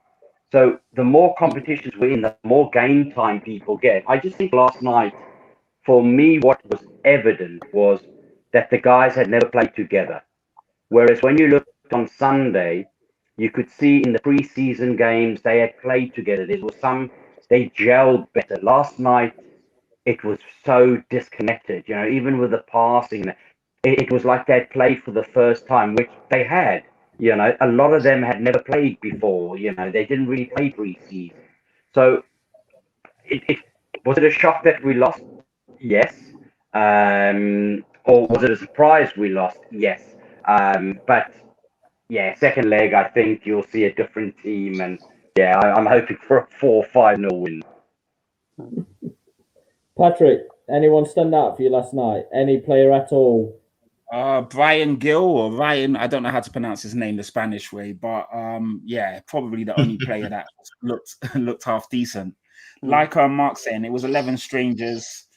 [SPEAKER 3] So the more competitions we're in, the more game time people get. I just think last night, for me, what was evident was that the guys had never played together. Whereas when you looked on Sunday, you could see in the preseason games, they had played together. There was they gelled better. Last night, it was so disconnected, even with the passing. It was like they'd played for the first time, which they had. A lot of them had never played before. They didn't really play preseason. So was it a shock that we lost? Yes. Or was it a surprise we lost? Yes. But yeah, second leg, I think you'll see a different team. And yeah, I'm hoping for a 4-5-0 win.
[SPEAKER 1] Patrick, anyone stand out for you last night? Any player at all?
[SPEAKER 5] Brian Gill or Ryan, I don't know how to pronounce his name the Spanish way, but yeah, probably the only player that looked half decent. Like Mark's saying, it was 11 strangers.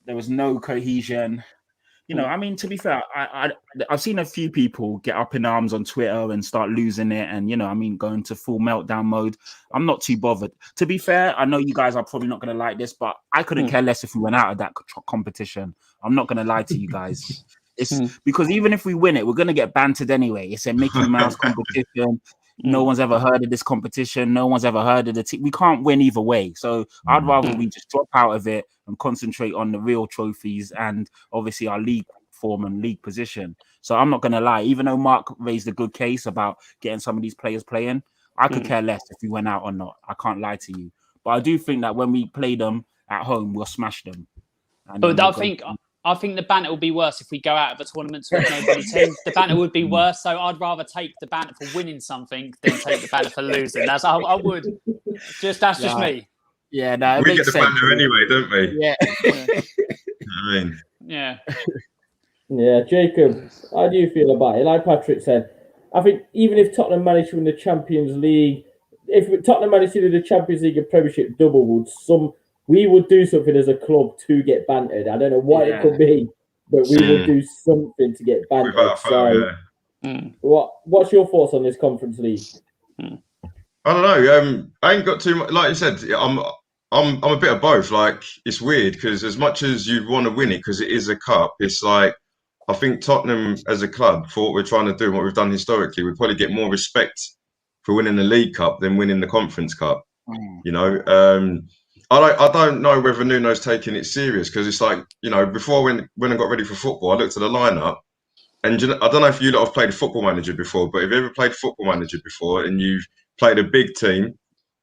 [SPEAKER 5] There was no cohesion. I mean, to be fair, I've seen a few people get up in arms on Twitter and start losing it, and go into full meltdown mode. I'm not too bothered. To be fair, I know you guys are probably not going to like this, but I couldn't care less if we went out of that competition. I'm not going to lie to you guys. It's because even if we win it, we're going to get bantered anyway. It's a Mickey Mouse competition. No one's ever heard of this competition. No one's ever heard of the team. We can't win either way. So I'd rather we just drop out of it and concentrate on the real trophies and obviously our league form and league position. So I'm not going to lie. Even though Mark raised a good case about getting some of these players playing, I could care less if we went out or not. I can't lie to you. But I do think that when we play them at home, we'll smash them.
[SPEAKER 2] But I think the banter will be worse if we go out of a tournament with nobody team. The banter would be worse. So I'd rather take the banter for winning something than take the banter for losing. I would. That's just me.
[SPEAKER 5] Yeah, no,
[SPEAKER 4] we get the banter anyway, don't we?
[SPEAKER 5] Yeah.
[SPEAKER 4] I mean,
[SPEAKER 2] yeah.
[SPEAKER 1] Yeah, Jacob, how do you feel about it? Like Patrick said, I think even if Tottenham managed to win the Champions League, if Tottenham managed to do the Champions League and Premiership double, we would do something as a club to get bantered. I don't know what it could be, but we would do something to get bantered. What's your thoughts on this Conference League?
[SPEAKER 4] I don't know. I ain't got too much. Like you said, I'm a bit of both. Like, it's weird because as much as you want to win it because it is a cup, it's like I think Tottenham as a club, for what we're trying to do and what we've done historically, we probably get more respect for winning the League Cup than winning the Conference Cup. I don't know whether Nuno's taking it serious because it's like, before when I got ready for football, I looked at the lineup and I don't know if you lot have played Football Manager before, but if you ever played Football Manager before and you've played a big team,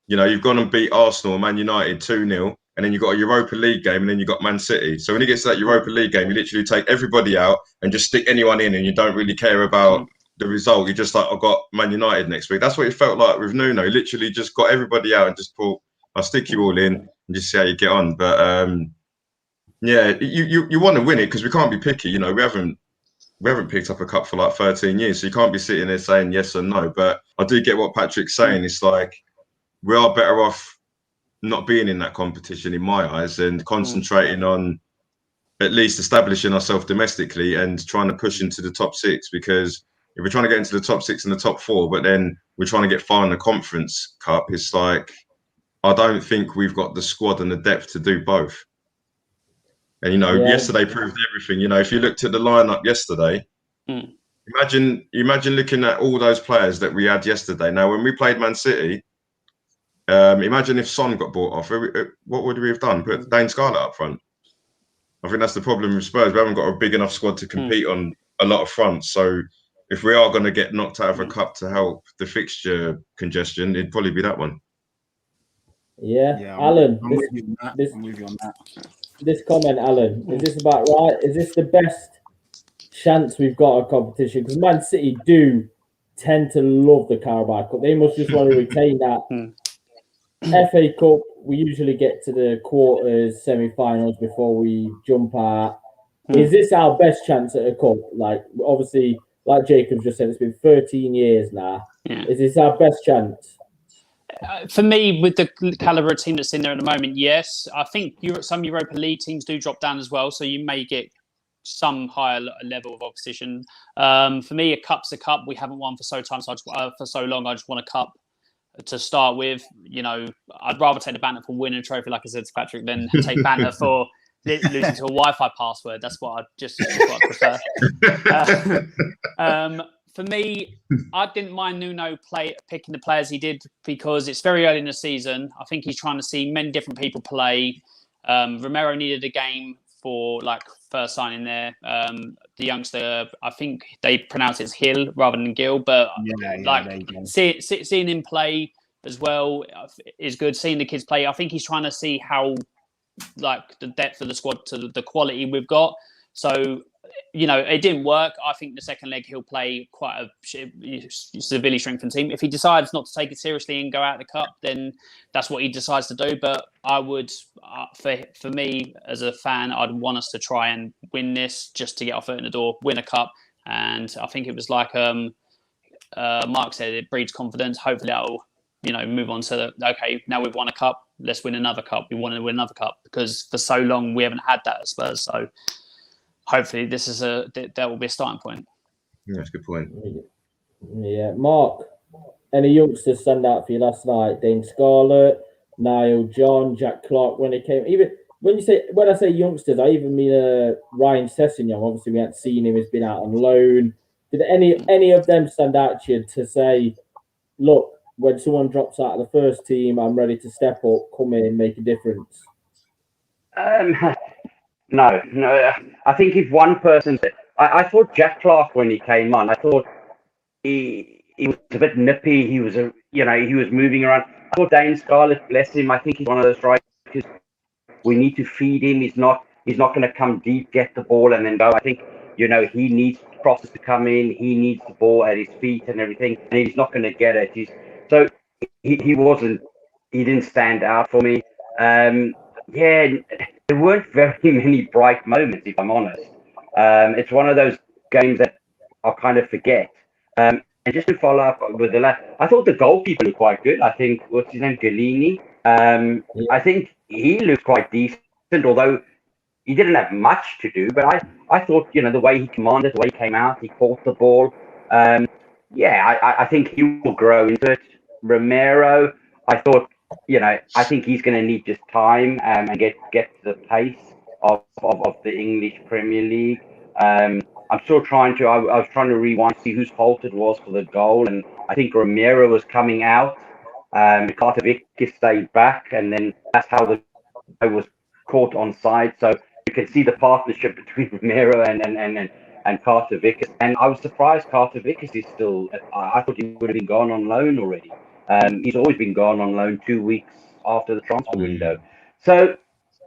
[SPEAKER 4] you've gone and beat Arsenal, Man United 2-0, and then you've got a Europa League game and then you've got Man City. So when it gets to that Europa League game, you literally take everybody out and just stick anyone in and you don't really care about the result. You're just like, I've got Man United next week. That's what it felt like with Nuno. He literally just got everybody out and just thought, I'll stick you all in and just see how you get on. But yeah, you want to win it because we can't be picky. We haven't picked up a cup for like 13 years, so you can't be sitting there saying yes or no. But I do get what Patrick's saying. It's like we are better off not being in that competition in my eyes and concentrating on at least establishing ourselves domestically and trying to push into the top six, because if we're trying to get into the top six and the top four, but then we're trying to get far in the Conference Cup, it's like I don't think we've got the squad and the depth to do both. And, you know, yesterday proved everything. You know, if you looked at the lineup yesterday, imagine looking at all those players that we had yesterday. Now, when we played Man City, imagine if Son got bought off. What would we have done? Put Dane Scarlett up front. I think that's the problem with Spurs. We haven't got a big enough squad to compete on a lot of fronts. So if we are going to get knocked out of a cup to help the fixture congestion, it'd probably be that one.
[SPEAKER 1] Yeah. Alan,
[SPEAKER 5] I'm with you on that.
[SPEAKER 1] This comment, Alan, is this about right? Is this the best chance we've got at competition? Because Man City do tend to love the Carabao Cup. They must just want to retain that. FA Cup, we usually get to the quarters, semi-finals before we jump out. Is this our best chance at a cup? Like, obviously, like Jacob just said, it's been 13 years now. Is this our best chance?
[SPEAKER 2] For me, with the calibre of team that's in there at the moment, yes. I think some Europa League teams do drop down as well, so you may get some higher level of opposition. For me, a cup's a cup. We haven't won for so long. I just want a cup to start with. You know, I'd rather take the banner for winning a trophy, like I said to Patrick, than take banner for losing to a Wi-Fi password. That's what I prefer. For me, I didn't mind Nuno picking the players he did because it's very early in the season. I think he's trying to see many different people play. Romero needed a game for first signing there. The youngster, I think they pronounce it Hill rather than Gill, but seeing him play as well is good. Seeing the kids play, I think he's trying to see how the depth of the squad to the quality we've got. So, you know, it didn't work. I think the second leg he'll play quite a severely strengthened team. If he decides not to take it seriously and go out of the cup, then that's what he decides to do. But I would, for me as a fan, I'd want us to try and win this just to get our foot in the door, win a cup. And I think it was like Mark said, it breeds confidence. Hopefully that'll, move on to, okay, now we've won a cup, let's win another cup. We want to win another cup because for so long we haven't had that at Spurs. So hopefully that will be a starting point.
[SPEAKER 4] Yeah, that's a good point.
[SPEAKER 1] Yeah, Mark, any youngsters stand out for you last night? Dane Scarlett, Niall John, Jack Clark when he came. Even when I say youngsters, I even mean Ryan Sessegnon. Obviously, we hadn't seen him; he's been out on loan. Did any of them stand out to you to say, look, when someone drops out of the first team, I'm ready to step up, come in, and make a difference?
[SPEAKER 3] No. I think if one person, I thought Jack Clark when he came on, I thought he was a bit nippy. He was he was moving around. I thought Dane Scarlett, bless him, I think he's one of those strikers. We need to feed him. He's not going to come deep, get the ball, and then go. I think he needs crosses to come in. He needs the ball at his feet and everything, and he's not going to get it. So he didn't stand out for me. There weren't very many bright moments, if I'm honest. It's one of those games that I'll kind of forget. And just to follow up with I thought the goalkeeper looked quite good. I think, what's his name, Galini? I think he looked quite decent, although he didn't have much to do. But I thought, the way he commanded, the way he came out, he caught the ball. I think he will grow into it. Romero, I thought, I think he's going to need just time and get to the pace of the English Premier League. I'm still trying to. I was trying to rewind, see whose fault it was for the goal, and I think Romero was coming out. Kartovic stayed back, and then that's how the guy was caught on side. So you can see the partnership between Romero and Kartovic. And I was surprised Kartovic is still. I thought he would have been gone on loan already. He's always been gone on loan 2 weeks after the transfer window. So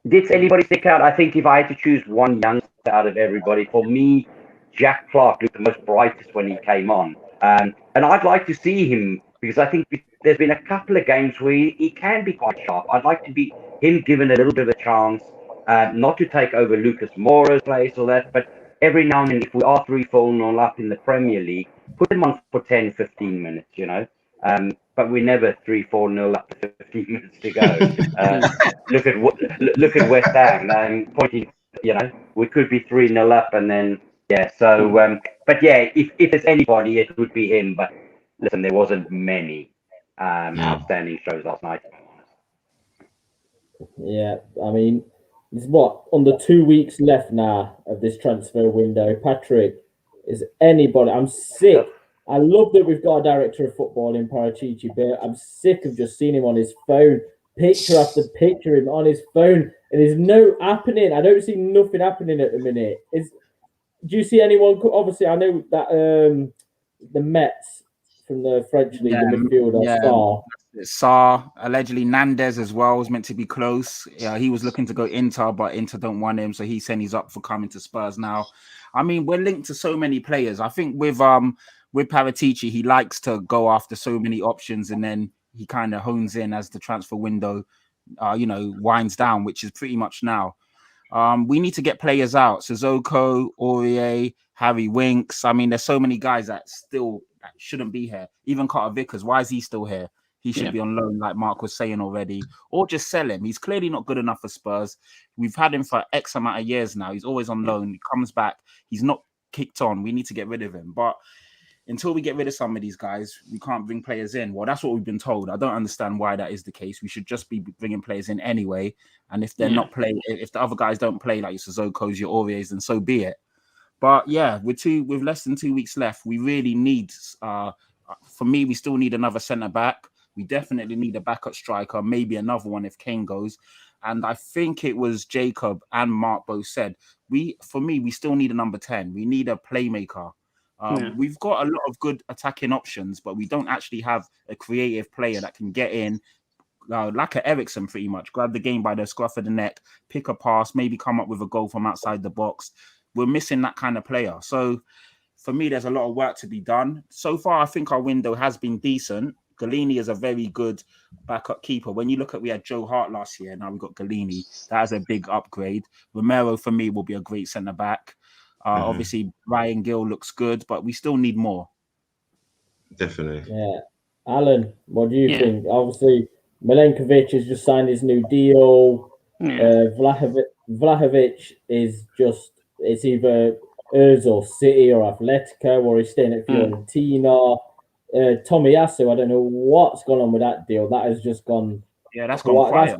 [SPEAKER 3] did anybody stick out? I think if I had to choose one youngster out of everybody, for me, Jack Clark looked the most brightest when he came on. And I'd like to see him because I think there's been a couple of games where he can be quite sharp. I'd like to be him given a little bit of a chance, not to take over Lucas Moura's place or that, but every now and then, if we are 3-4-0 up in the Premier League, put him on for 10, 15 minutes, but we're never 3-4-0 up to 15 minutes to go. Look at West Ham, pointing, we could be 3-0 up and then, if there's anybody, it would be him. But listen, there wasn't many outstanding shows last night.
[SPEAKER 1] Yeah, I mean, it's what, under 2 weeks left now of this transfer window. Patrick, is anybody? I'm sick. I love that we've got a director of football in Parachichi, but I'm sick of just seeing him on his phone, picture after picture, him on his phone, and there's no happening. I don't see nothing happening at the minute. Do you see anyone? Obviously, I know that the Mets from the French league,
[SPEAKER 5] Yeah,
[SPEAKER 1] the midfielder,
[SPEAKER 5] yeah.
[SPEAKER 1] Star.
[SPEAKER 5] Saar, allegedly Nandez as well was meant to be close. Yeah, he was looking to go Inter, but Inter don't want him, so he's saying he's up for coming to Spurs now. I mean, we're linked to so many players. I think with Paratici, he likes to go after so many options, and then he kind of hones in as the transfer window, winds down, which is pretty much now. We need to get players out. Sissoko, Aurier, Harry Winks. I mean, there's so many guys that shouldn't be here. Even Carter Vickers, why is he still here? He should be on loan, like Mark was saying already, or just sell him. He's clearly not good enough for Spurs. We've had him for X amount of years now. He's always on loan. He comes back. He's not kicked on. We need to get rid of him. But until we get rid of some of these guys, we can't bring players in. Well, that's what we've been told. I don't understand why that is the case. We should just be bringing players in anyway. And if they're not playing, if the other guys don't play, like your Sissoko's, your Auriers, then so be it. But yeah, with less than 2 weeks left, we really need. For me, we still need another centre back. We definitely need a backup striker, maybe another one if Kane goes. And I think it was Jacob and Mark both said we still need a number 10. We need a playmaker. We've got a lot of good attacking options, but we don't actually have a creative player that can get in, like a Ericsson, pretty much grab the game by the scruff of the neck, pick a pass, maybe come up with a goal from outside the box. We're missing that kind of player. So for me, there's a lot of work to be done. So far, I think our window has been decent. Galini is a very good backup keeper. When you look at, we had Joe Hart last year, now we've got Galini. That is a big upgrade. Romero, for me, will be a great centre-back. Obviously, Ryan Gill looks good, but we still need more.
[SPEAKER 4] Definitely.
[SPEAKER 1] Yeah. Alan, what do you think? Obviously, Milenkovic has just signed his new deal. Vlahovic is just, it's either Özil, City or Atletico, or he's staying at Fiorentina. Tomiyasu, I don't know what's gone on with that deal. That has just gone.
[SPEAKER 5] Yeah, that's gone quiet.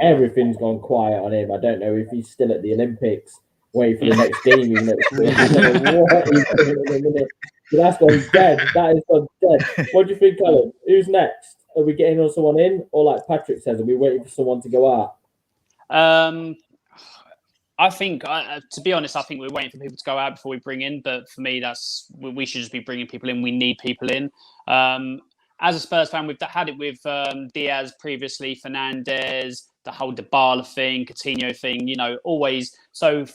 [SPEAKER 1] Everything's gone quiet on him. I don't know if he's still at the Olympics, waiting for the next game. Even though I don't know what he's doing in a minute. But that's gone dead. That is gone dead. What do you think, Alan? Who's next? Are we getting someone in, or like Patrick says, are we waiting for someone to go out?
[SPEAKER 2] I think, to be honest, I think we're waiting for people to go out before we bring in. But for me, we should just be bringing people in. We need people in. As a Spurs fan, we've had it with Diaz previously, Fernandez, the whole Dybala thing, Coutinho thing. Always. So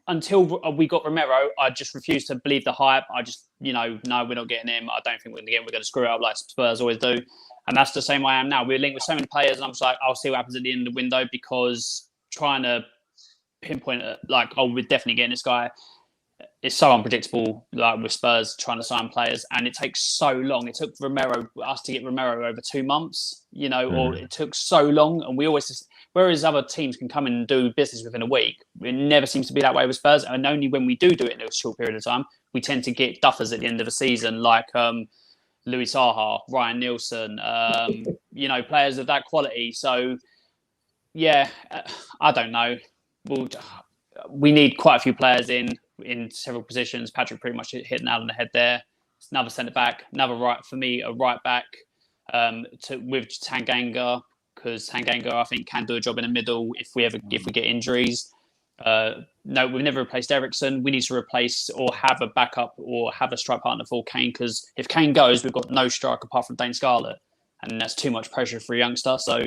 [SPEAKER 2] until we got Romero, I just refused to believe the hype. I just, no, we're not getting him. I don't think we're going to get him. We're going to screw it up like Spurs always do. And that's the same way I am now. We're linked with so many players, and I'm just like, I'll see what happens at the end of the window, because trying to pinpoint it, like, we're definitely getting this guy. It's so unpredictable, like with Spurs trying to sign players, and it takes so long. It took us to get Romero over 2 months, or it took so long. And we always, whereas other teams can come in and do business within a week, it never seems to be that way with Spurs. And only when we do it in a short period of time, we tend to get duffers at the end of the season, like Louis Saha, Ryan Nielsen, players of that quality. So, yeah, I don't know. We need quite a few players in several positions. Patrick pretty much hit the nail on the head there. It's another centre back, a right back with Tanganga, because Tanganga, I think, can do a job in the middle if we get injuries. No, we've never replaced Ericsson. We need to replace or have a backup or have a strike partner for Kane, because if Kane goes, we've got no strike apart from Dane Scarlett, and that's too much pressure for a youngster. So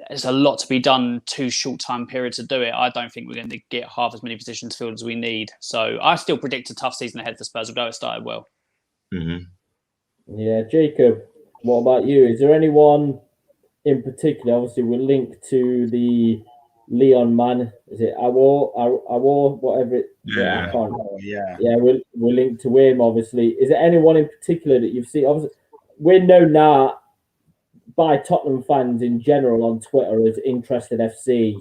[SPEAKER 2] there's a lot to be done, 2 short time periods to do it. I don't think we're going to get half as many positions filled as we need. So I still predict a tough season ahead for Spurs, although it started well.
[SPEAKER 1] Yeah, Jacob, what about you? Is there anyone in particular? Obviously, we're linked to the Leon man. Is it Awar, whatever it?
[SPEAKER 4] Yeah.
[SPEAKER 1] I can't remember. Yeah, we're linked to him. Obviously, is there anyone in particular that you've seen? Obviously, we're known now by Tottenham fans in general on Twitter as Interested FC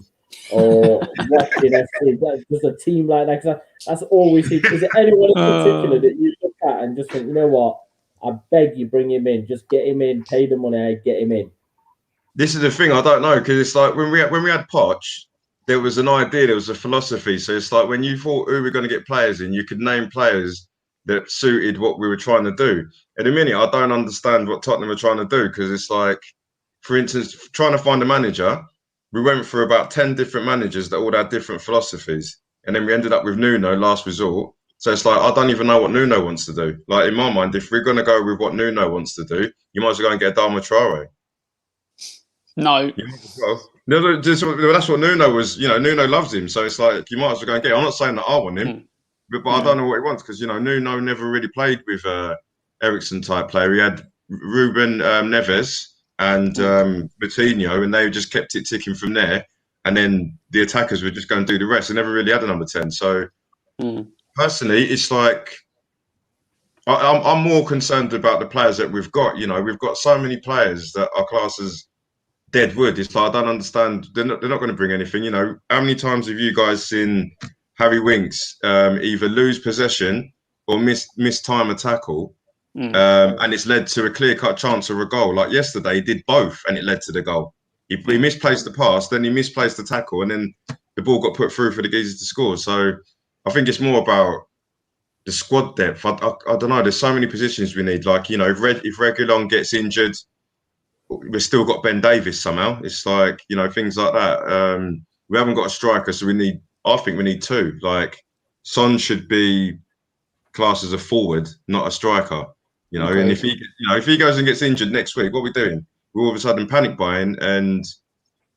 [SPEAKER 1] or Watching FC. That's just a team like that. Cause that's all we see. Is there anyone in particular that you look at and just think, you know what? I beg you, bring him in. Just get him in. Pay the money. Get him in.
[SPEAKER 4] This is the thing, I don't know, because it's like when we had Poch, there was an idea, there was a philosophy. So it's like when you thought who we're going to get players in, you could name players that suited what we were trying to do. At the minute, I don't understand what Tottenham are trying to do, because it's like, for instance, trying to find a manager, we went through about 10 different managers that all had different philosophies. And then we ended up with Nuno last resort. So it's like, I don't even know what Nuno wants to do. Like, in my mind, if we're going to go with what Nuno wants to do, you might as well go and get Adama Traore.
[SPEAKER 2] No.
[SPEAKER 4] No, that's what Nuno was. Nuno loves him, so it's like you might as well go and get him. I'm not saying that I want him, but I don't know what he wants, because Nuno never really played with Eriksen type player. He had Ruben Neves and Coutinho, and they just kept it ticking from there. And then the attackers were just going to do the rest. They never really had a number 10. So personally, it's like I'm more concerned about the players that we've got. We've got so many players that are classed as dead wood. It's like, I don't understand. They're not going to bring anything. How many times have you guys seen Harry Winks either lose possession or miss time a tackle, and it's led to a clear-cut chance of a goal? Like yesterday, he did both, and it led to the goal. He misplaced the pass, then he misplaced the tackle, and then the ball got put through for the geezers to score. So I think it's more about the squad depth. I don't know. There's so many positions we need. Like, if Reguilon gets injured, we've still got Ben Davies somehow. It's like, things like that. We haven't got a striker, so I think we need two. Like, Son should be classed as a forward, not a striker.
[SPEAKER 2] Okay.
[SPEAKER 4] And if he goes and gets injured next week, what are we doing? We're all of a sudden panic buying, and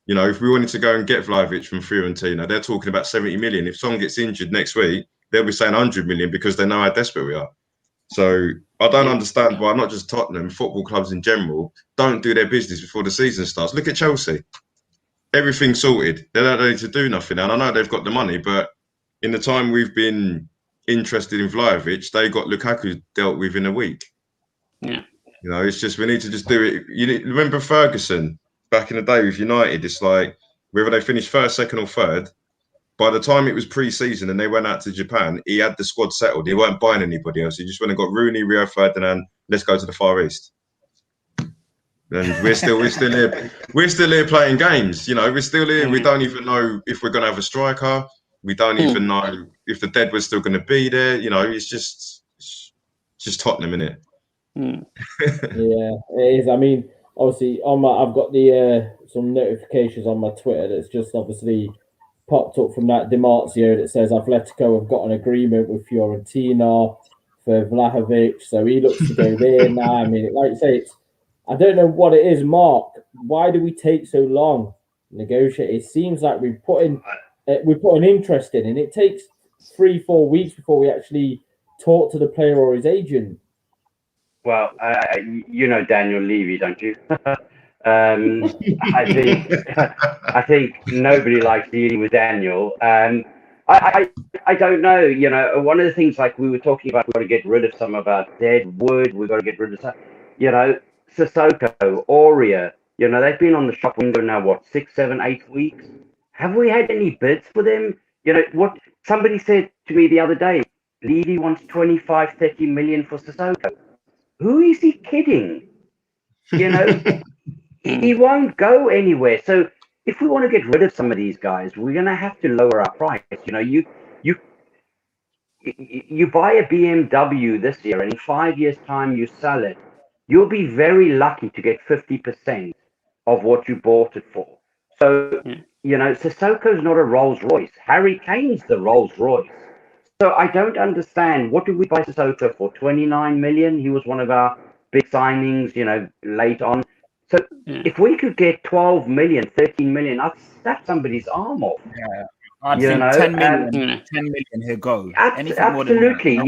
[SPEAKER 4] if we wanted to go and get Vlahovic from Fiorentina, they're talking about 70 million. If someone gets injured next week, they'll be saying 100 million, because they know how desperate we are. So I don't understand why not just Tottenham, football clubs in general, don't do their business before the season starts. Look at Chelsea. Everything's sorted. They don't need to do nothing. And I know they've got the money, but in the time we've been interested in Vlahovic, they got Lukaku dealt with in a week.
[SPEAKER 2] Yeah.
[SPEAKER 4] It's just, we need to just do it. Remember Ferguson back in the day with United? It's like, whether they finished first, second or third, by the time it was pre-season and they went out to Japan, he had the squad settled. He weren't buying anybody else. He just went and got Rooney, Rio Ferdinand. Let's go to the Far East. And we're still here. We're still here playing games. We're still here. We don't even know if we're going to have a striker. We don't even know if the dead was still going to be there. It's just Tottenham, innit?
[SPEAKER 1] Yeah, it is. I mean, obviously, I've got the some notifications on my Twitter that's just obviously popped up from that Dimarzio that says Atletico have got an agreement with Fiorentina for Vlahovic, so he looks to go there now. I mean, like you say, I don't know what it is, Mark. Why do we take so long to negotiate? It seems like we put an interest in, and it takes 3-4 weeks before we actually talk to the player or his agent.
[SPEAKER 3] Well, Daniel Levy, don't you? I think nobody likes dealing with Daniel. I don't know. One of the things, like we were talking about, we've got to get rid of some of our dead wood. We've got to get rid of some, Sissoko, Aurea. They've been on the shop window now, what, 6, 7, 8 weeks? Have we had any bids for them? What somebody said to me the other day, Levy wants 25, 30 million for Sissoko. Who is he kidding? He won't go anywhere. So if we want to get rid of some of these guys, we're going to have to lower our price. You buy a BMW this year, and in 5 years' time you sell it. You'll be very lucky to get 50% of what you bought it for. So, Sissoko's not a Rolls Royce. Harry Kane's the Rolls Royce. So I don't understand. What did we buy Sissoko for? 29 million. He was one of our big signings, late on. So if we could get 12 million, 13 million, I'd snap somebody's arm off.
[SPEAKER 5] Yeah, I'd think 10 million. 10 million, he'll go.
[SPEAKER 3] Absolutely.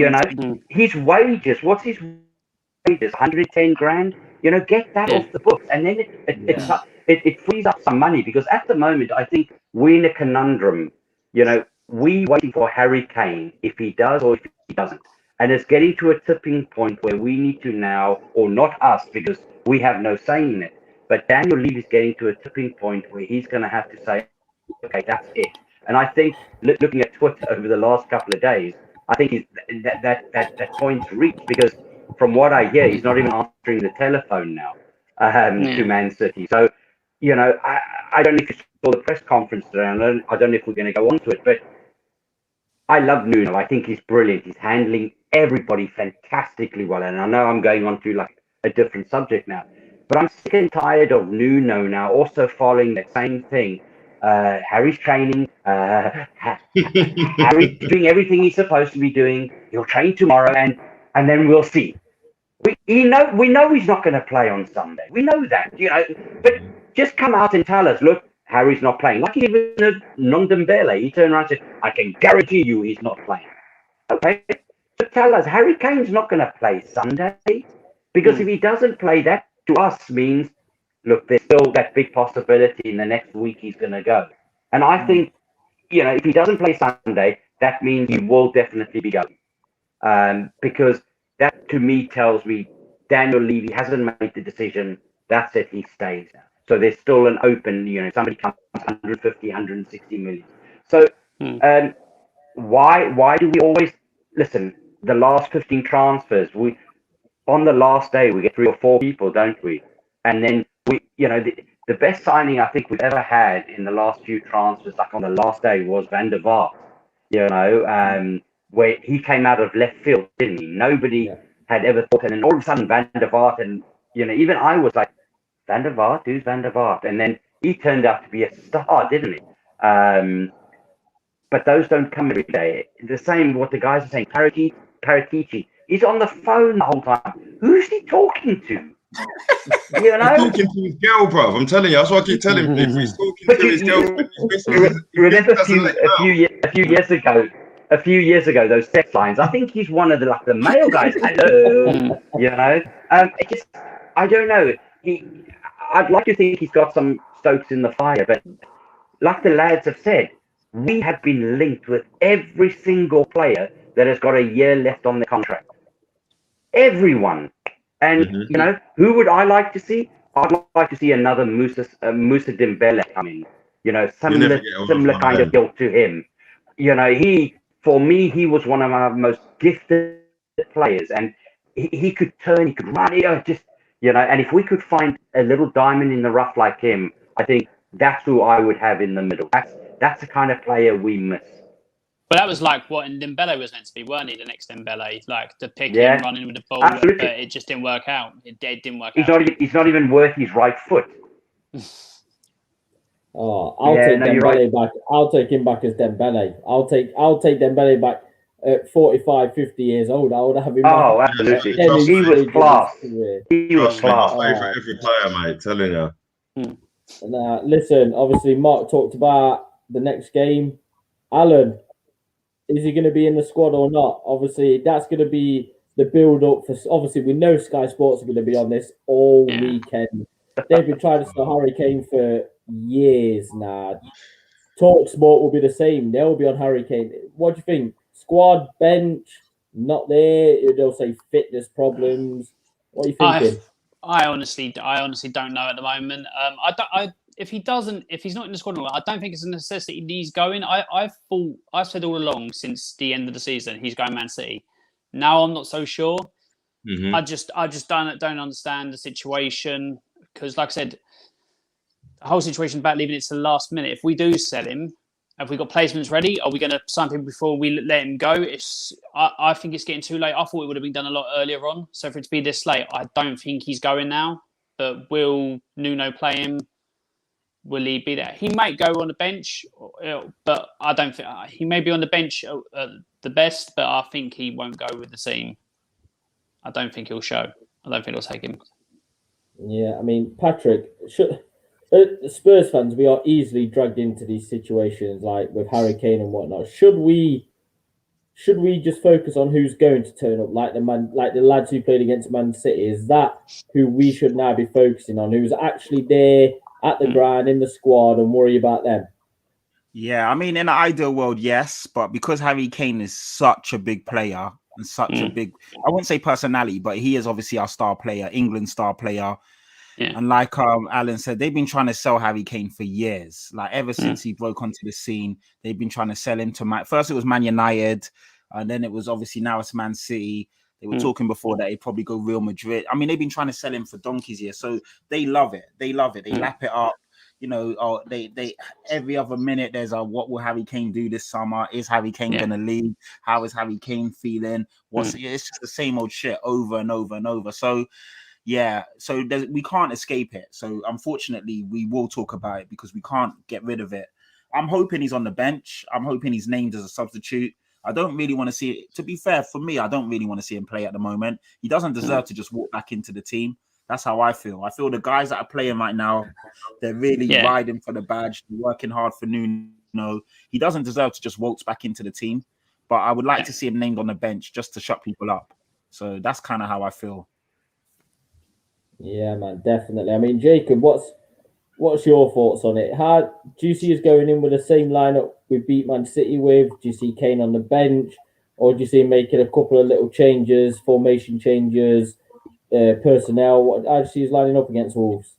[SPEAKER 3] His wages. What's his wages? 110 grand. Get that off the books, and then it frees up some money, because at the moment I think we're in a conundrum. We waiting for Harry Kane, if he does or if he doesn't. And it's getting to a tipping point where we need to now, or not us, because we have no say in it, but Daniel Levy is getting to a tipping point where he's going to have to say, okay, that's it. And I think, looking at Twitter over the last couple of days, I think that point's reached, because from what I hear, he's not even answering the telephone now to Man City. So I don't know if you saw the press conference today. I don't know if we're going to go on to it, but I love Nuno. I think he's brilliant. He's handling everybody fantastically well. And I know I'm going on to like a different subject now, but I'm sick and tired of Nuno now also following that same thing. Harry's training. Harry's doing everything he's supposed to be doing. He'll train tomorrow, and then we'll see. We know he's not going to play on Sunday. We know that, but just come out and tell us, look, Harry's not playing. Like even Ndombele, he turned around and said, I can guarantee you he's not playing. Okay, so tell us, Harry Kane's not going to play Sunday, because if he doesn't play, that to us means, look, there's still that big possibility in the next week he's going to go. And I think, if he doesn't play Sunday, that means he will definitely be going. Because that to me tells me Daniel Levy hasn't made the decision. That's it, he stays now. So there's still an open, somebody comes 150, 160 million. So why do we always listen? The last 15 transfers, on the last day we get 3 or 4 people, don't we? And then the best signing I think we've ever had in the last few transfers, like on the last day, was Van der Vaart. Where he came out of left field, didn't he? Nobody had ever thought, and then all of a sudden Van der Vaart, and even I was like, Van der Vaart, who's Van der Vaart? And then he turned out to be a star, didn't he? But those don't come every day. The same what the guys are saying. Paratici, he's on the phone the whole time. Who's he talking to?
[SPEAKER 4] He's talking to his girl, bro. I'm telling you, that's what I keep telling people. He's talking to his girl.
[SPEAKER 3] Remember a few years ago, those sex lines. I think he's one of the male guys. Hello, I don't know. I'd like to think he's got some stokes in the fire, but like the lads have said, we have been linked with every single player that has got a year left on the contract. Everyone. And, who would I like to see? I'd like to see another Musa Ndombele come in. Similar kind of guilt to him. For me, he was one of our most gifted players, and he could turn, he could run, and if we could find a little diamond in the rough like him, I think that's who I would have in the middle. That's the kind of player we miss.
[SPEAKER 2] But that was like what Ndombele was meant to be, weren't he? The next Ndombele, like the picking, running with the ball,
[SPEAKER 3] absolutely.
[SPEAKER 2] But it just didn't work out. It didn't work out.
[SPEAKER 3] He's not even worth his right foot.
[SPEAKER 1] I'll take Ndombele back. I'll take him back as Ndombele. I'll take Ndombele back at 45, 50 years old. I would have him back.
[SPEAKER 3] Oh, absolutely. He was class. He was class.
[SPEAKER 4] My favourite player, mate. Telling you.
[SPEAKER 1] Listen, obviously, Mark talked about the next game. Alan, is he going to be in the squad or not? Obviously, that's going to be the build-up for. Obviously, we know Sky Sports are going to be on this all weekend. They've been trying to sell Harry Kane for years now. TalkSport will be the same. They'll be on Harry Kane. What do you think? Squad, bench, not there. They'll say fitness problems. What are you thinking?
[SPEAKER 2] I honestly don't know at the moment. If he's not in the squad, I don't think it's a necessity he's going. I've said all along since the end of the season he's going Man City. Now I'm not so sure. Mm-hmm. I just don't understand the situation, because, like I said, the whole situation about leaving it to the last minute. If we do sell him, have we got placements ready? Are we going to sign people before we let him go? I think it's getting too late. I thought it would have been done a lot earlier on. So for it to be this late, I don't think he's going now. But will Nuno play him? Will he be there? He might go on the bench, but I don't think he may be on the bench the best. But I think he won't go with the team. I don't think he'll show. I don't think it'll take him.
[SPEAKER 1] Yeah, I mean, Patrick, Spurs fans, we are easily dragged into these situations, like with Harry Kane and whatnot. Should we just focus on who's going to turn up, like the lads who played against Man City? Is that who we should now be focusing on? Who's actually there at the ground in the squad, and worry about them?
[SPEAKER 5] Yeah, I mean, in an ideal world, yes, but because Harry Kane is such a big player and such a big, I wouldn't say personality, but he is obviously our star player, England star player. Yeah. And like Alan said, they've been trying to sell Harry Kane for years. Like ever since he broke onto the scene, they've been trying to sell him to first it was Man United, and then it was obviously now it's Man City. They were talking before that he'd probably go Real Madrid. I mean, they've been trying to sell him for donkeys here. So they love it. They love it. They lap it up. you know, oh, they every other minute there's a what will Harry Kane do this summer? Is Harry Kane gonna leave? How is Harry Kane feeling? It's just the same old shit over and over and over. So yeah, so we can't escape it. So unfortunately, we will talk about it because we can't get rid of it. I'm hoping he's on the bench. I'm hoping he's named as a substitute. I don't really want to see it. To be fair, for me, I don't really want to see him play at the moment. He doesn't deserve to just walk back into the team. That's how I feel. I feel the guys that are playing right now, they're really riding for the badge, working hard for Nuno. He doesn't deserve to just waltz back into the team. But I would like to see him named on the bench just to shut people up. So that's kind of how I feel.
[SPEAKER 1] Yeah, man, definitely. I mean, Jacob, what's your thoughts on it? How do you see us going in with the same lineup we beat Man City with? Do you see Kane on the bench, or do you see him making a couple of little changes, formation changes, personnel? How do you see us lining up against Wolves?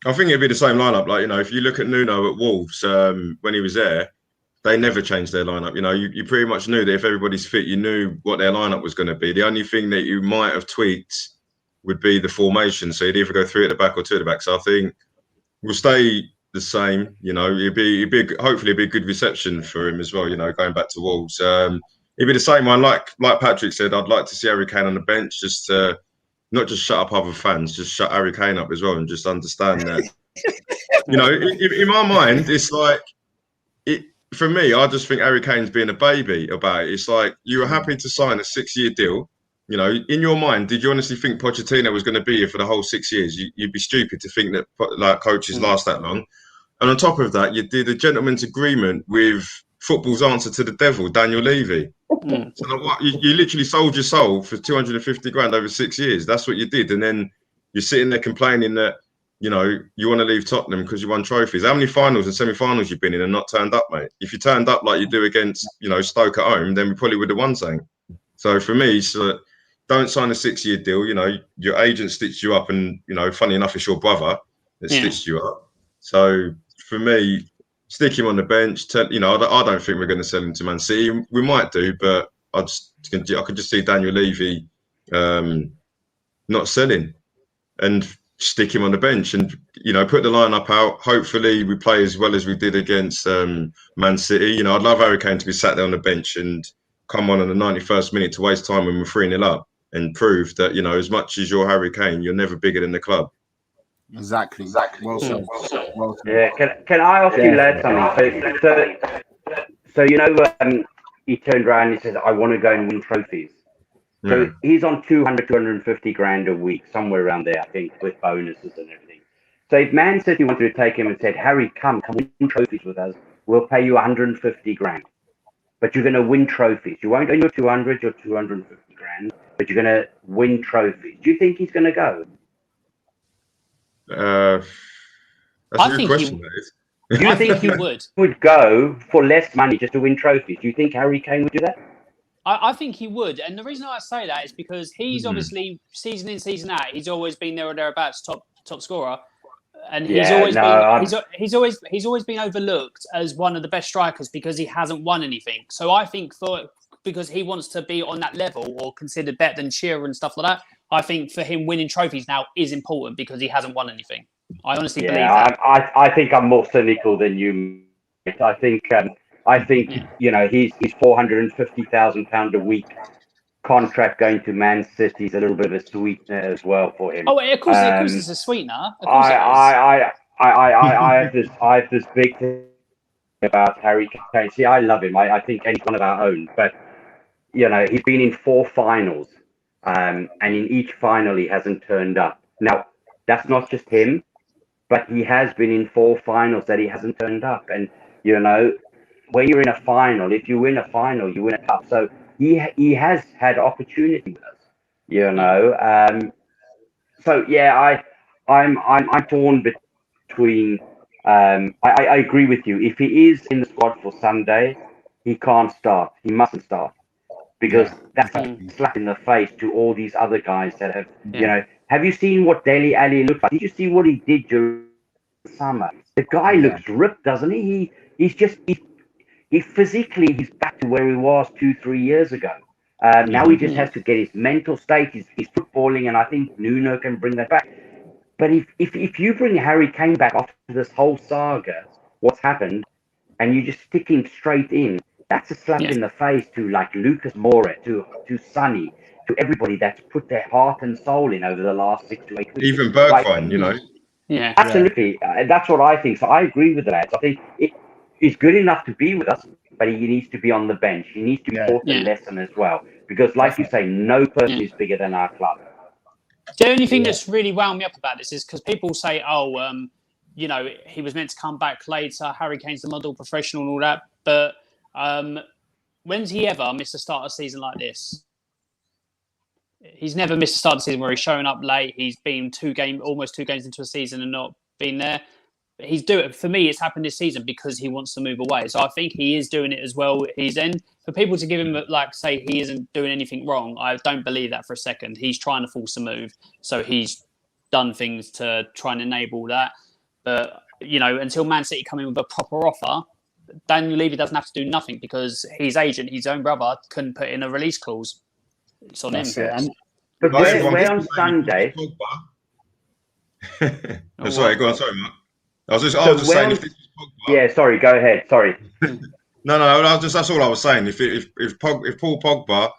[SPEAKER 4] I think it'd be the same lineup. Like, you know, if you look at Nuno at Wolves when he was there, they never changed their lineup. You know, you pretty much knew that if everybody's fit, you knew what their lineup was going to be. The only thing that you might have tweaked would be the formation. So you'd either go 3 at the back or 2 at the back. So I think we'll stay the same. You know, hopefully it'd be a good reception for him as well. You know, going back to Wolves, it'd be the same one. Like Patrick said, I'd like to see Harry Kane on the bench, just to not just shut up other fans, just shut Harry Kane up as well, and just understand that. You know, in my mind, it's like for me. I just think Harry Kane's being a baby about it. It's like you were happy to sign a 6-year deal. You know, in your mind, did you honestly think Pochettino was going to be here for the whole 6 years? You'd be stupid to think that like coaches last that long. And on top of that, you did a gentleman's agreement with football's answer to the devil, Daniel Levy. So like, you literally sold your soul for 250 grand over 6 years. That's what you did. And then you're sitting there complaining that, you know, you want to leave Tottenham because you won trophies. How many finals and semi-finals you've been in and not turned up, mate? If you turned up like you do against, you know, Stoke at home, then we probably would have won something. So for me, don't sign a 6-year deal. You know, your agent stitched you up, and you know, funny enough, it's your brother that stitched you up. So for me, stick him on the bench. You know, I don't think we're going to sell him to Man City. We might do, but I could just see Daniel Levy not selling, and stick him on the bench, and you know, put the lineup out. Hopefully, we play as well as we did against Man City. You know, I'd love Harry Kane to be sat there on the bench and come on the 91st minute to waste time when we're 3-0 up. And prove that, you know, as much as you're Harry Kane, you're never bigger than the club.
[SPEAKER 5] Exactly. Well said. Well said.
[SPEAKER 3] Yeah. Can I ask you, lad, something? So you know, he turned around and he said, "I want to go and win trophies." So he's on 250 grand a week, somewhere around there, I think, with bonuses and everything. So if Man City wanted to take him and said, "Harry, come win trophies with us. We'll pay you 150 grand, but you're going to win trophies. You won't earn your 200, your 250 grand." But you're going to win trophies. Do you think he's going to go?
[SPEAKER 4] That's a good question.
[SPEAKER 3] Do you think he would go for less money just to win trophies? Do you think Harry Kane would do that?
[SPEAKER 2] I think he would. And the reason I say that is because he's obviously, season in, season out, he's always been there or thereabouts, top scorer. And he's always been overlooked as one of the best strikers because he hasn't won anything. So I think because he wants to be on that level or considered better than Shearer and stuff like that, I think for him winning trophies now is important because he hasn't won anything. I honestly believe that.
[SPEAKER 3] I think I'm more cynical than you. I think you know, he's £450,000 a week contract going to Man City is a little bit of a sweetener as well for him.
[SPEAKER 2] Oh, of course it's a sweetener.
[SPEAKER 3] I have this big thing about Harry Kane. See, I love him. I think he's one of our own. But you know, he's been in 4 finals, and in each final he hasn't turned up. Now, that's not just him, but he has been in 4 finals that he hasn't turned up. And you know, when you're in a final, if you win a final, you win a cup. So he has had opportunity with us. You know, so yeah, I'm torn between. I agree with you. If he is in the squad for Sunday, he can't start. He mustn't start. Because that's a slap in the face to all these other guys that have, you know. Have you seen what Dele Alli looked like? Did you see what he did during the summer? The guy looks ripped, doesn't he? He's physically, he's back to where he was 2-3 years ago. Now he just has to get his mental state, his footballing, and I think Nuno can bring that back. But if you bring Harry Kane back after this whole saga, what's happened, and you just stick him straight in, that's a slap in the face to like Lucas Moura, to Sonny, to everybody that's put their heart and soul in over the last 6 to 8 weeks.
[SPEAKER 4] Even Bergwijn, you know.
[SPEAKER 2] Yeah,
[SPEAKER 3] absolutely. That's what I think. So I agree with the lads. I think it's good enough to be with us, but he needs to be on the bench. He needs to be taught the lesson as well, because, like you say, no person is bigger than our club.
[SPEAKER 2] The only thing that's really wound me up about this is because people say, you know, he was meant to come back later. Harry Kane's the model professional and all that. But when's he ever missed a start of a season like this? He's never missed a start of the season where he's showing up late. He's been almost 2 games into a season and not been there. He's doing it. For me, it's happened this season because he wants to move away. So I think he is doing it as well. He's in. For people to give him, like, say he isn't doing anything wrong, I don't believe that for a second. He's trying to force a move. So he's done things to try and enable that. But, you know, until Man City come in with a proper offer, Daniel Levy doesn't have to do nothing because his agent, his own brother, couldn't put in a release clause. It's on him.
[SPEAKER 3] But where on Sunday?
[SPEAKER 4] Sorry, go on. Sorry, Mark. I was just saying. If this was Pogba,
[SPEAKER 3] yeah, sorry. Go ahead. Sorry.
[SPEAKER 4] No. That's all I was saying. If Paul Pogba,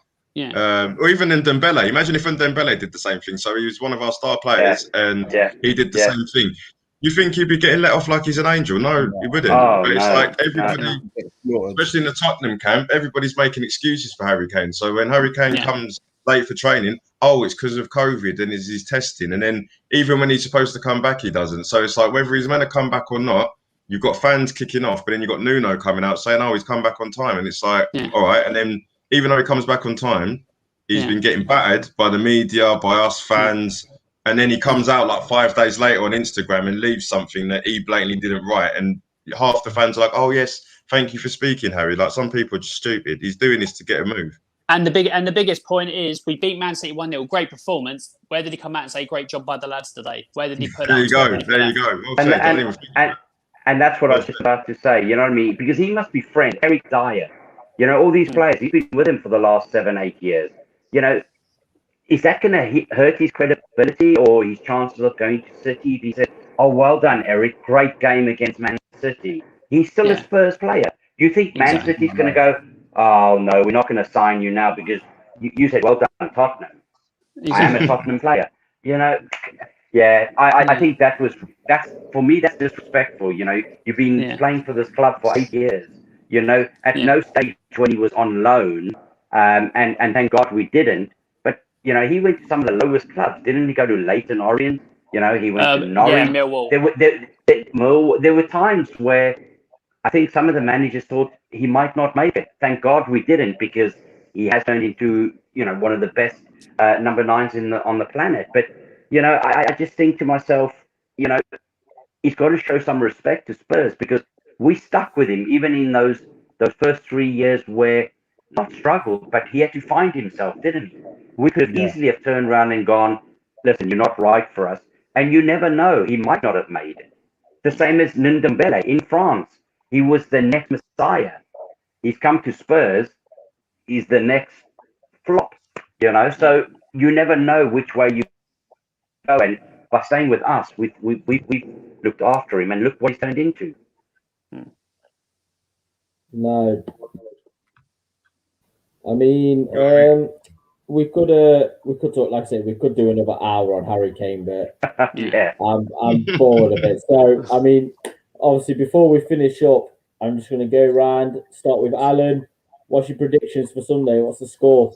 [SPEAKER 4] or even Ndombele, imagine if Ndombele did the same thing. So he was one of our star players, and he did the same thing. You think he'd be getting let off like he's an angel? No, he wouldn't. But it's like everybody, especially in the Tottenham camp, everybody's making excuses for Harry Kane. So when Harry Kane comes late for training, it's because of COVID and he's testing. And then even when he's supposed to come back, he doesn't. So it's like whether he's meant to come back or not, you've got fans kicking off, but then you've got Nuno coming out saying, he's come back on time. And it's like, all right. And then even though he comes back on time, he's been getting battered by the media, by us fans. And then he comes out like 5 days later on Instagram and leaves something that he blatantly didn't write. And half the fans are like, yes, thank you for speaking, Harry. Like, some people are just stupid. He's doing this to get a move.
[SPEAKER 2] And the biggest point is we beat Man City 1-0. Great performance. Where did he come out and say, great job by the lads today? Where did he put
[SPEAKER 4] There you go. Well,
[SPEAKER 3] and that's what I was just about to say. You know what I mean? Because he must be friends. Eric Dyer. You know, all these players, he's been with him for the last 7-8 years. You know, is that going to hurt his credibility or his chances of going to City? If he said, well done, Eric. Great game against Man City. He's still a Spurs player. Do you think Man City's going to go, no, we're not going to sign you now because you said, well done, Tottenham. I am a Tottenham player. You know, I think that's for me, that's disrespectful. You know, you've been playing for this club for 8 years. You know, at no stage when he was on loan, and thank God we didn't. You know, he went to some of the lowest clubs. Didn't he go to Leyton Orient? You know, he went to Norwich.
[SPEAKER 2] Millwall.
[SPEAKER 3] There were times where I think some of the managers thought he might not make it. Thank God we didn't, because he has turned into, you know, one of the best number 9s on the planet. But, you know, I just think to myself, you know, he's got to show some respect to Spurs, because we stuck with him even in those first 3 years where not struggled, but he had to find himself, didn't he? We could easily have turned around and gone, listen, you're not right for us. And you never know, he might not have made it. The same as Ndombele in France. He was the next Messiah. He's come to Spurs. He's the next flop, you know. So you never know which way you go. And by staying with us, we've looked after him, and look what he's turned into.
[SPEAKER 1] No. I mean, we could talk, like I said, we could do another hour on Harry Kane, but I'm bored of it. So, I mean, obviously, before we finish up, I'm just going to go around, start with Alan. What's your predictions for Sunday? What's the score?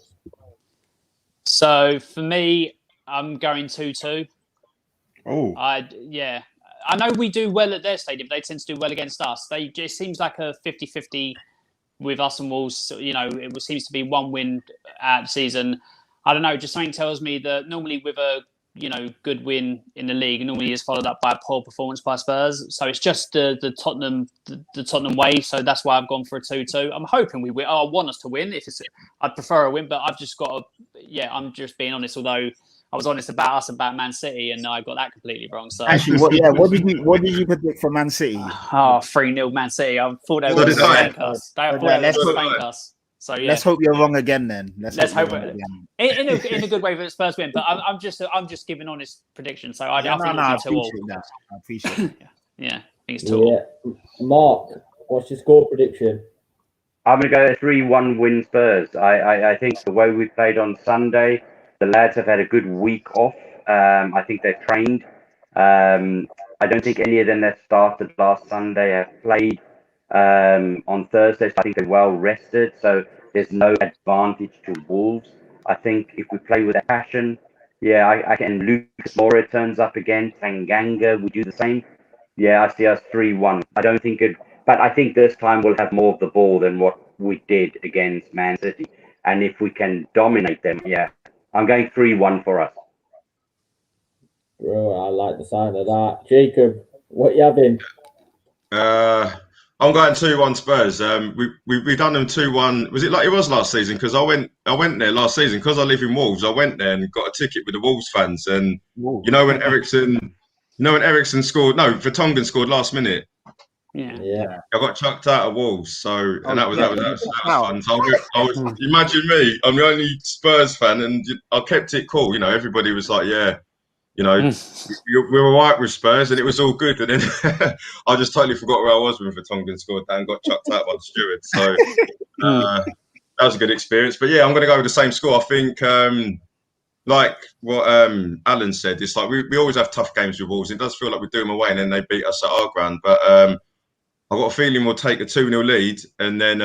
[SPEAKER 2] So, for me, I'm going 2-2. I know we do well at their stadium. They tend to do well against us. It seems like a 50-50 with us and Wolves. You know, it seems to be one win at the season. I don't know, just something tells me that normally with a, you know, good win in the league, normally is followed up by a poor performance by Spurs. So it's just the Tottenham way. So that's why I've gone for a 2-2. I'm hoping we win. I want us to win. I'd prefer a win, but I've just got to, I'm just being honest. Although I was honest about Man City, and I got that completely wrong. So
[SPEAKER 5] actually, what did you predict for Man City?
[SPEAKER 2] 3-0 Man City. I thought they were going to spank us. They were going to spank us. So yeah,
[SPEAKER 5] Let's hope you're wrong again. Then
[SPEAKER 2] let's hope in a good way for the Spurs win. But I'm just giving honest predictions. So I think it'll be 2-2.
[SPEAKER 5] I appreciate that.
[SPEAKER 2] Yeah, I think it's 2-2.
[SPEAKER 1] Yeah. Mark, what's your score prediction?
[SPEAKER 3] I'm going to go 3-1 win Spurs. I think the way we played on Sunday, the lads have had a good week off. I think they've trained. I don't think any of them that started last Sunday have played on Thursday. So I think they're well rested. So there's no advantage to Wolves. I think if we play with a passion, I can. Lucas Moura turns up again. Tanganga, we do the same. Yeah, I see us 3-1. I don't think it, but I think this time we'll have more of the ball than what we did against Man City. And if we can dominate them, I'm going 3-1 for us.
[SPEAKER 1] Bro, I like the sound of that. Jacob, what you having?
[SPEAKER 4] I'm going 2-1 Spurs. We've done them 2-1. Was it like it was last season? Because I went there last season because I live in Wolves. I went there and got a ticket with the Wolves fans. And you know when Ericsson scored, no, Vertonghen scored last minute.
[SPEAKER 2] Yeah.
[SPEAKER 4] I got chucked out of Wolves, so that was fun. So I was imagine me. I'm the only Spurs fan, and I kept it cool. You know, everybody was like, "Yeah, you know, we were right with Spurs, and it was all good." And then I just totally forgot where I was when Vertonghen scored that and got chucked out by the steward. So that was a good experience. But yeah, I'm going to go with the same score. I think, like what Alan said, it's like we always have tough games with Wolves. It does feel like we do them away, and then they beat us at our ground, but. I've got a feeling we'll take a 2-0 lead and then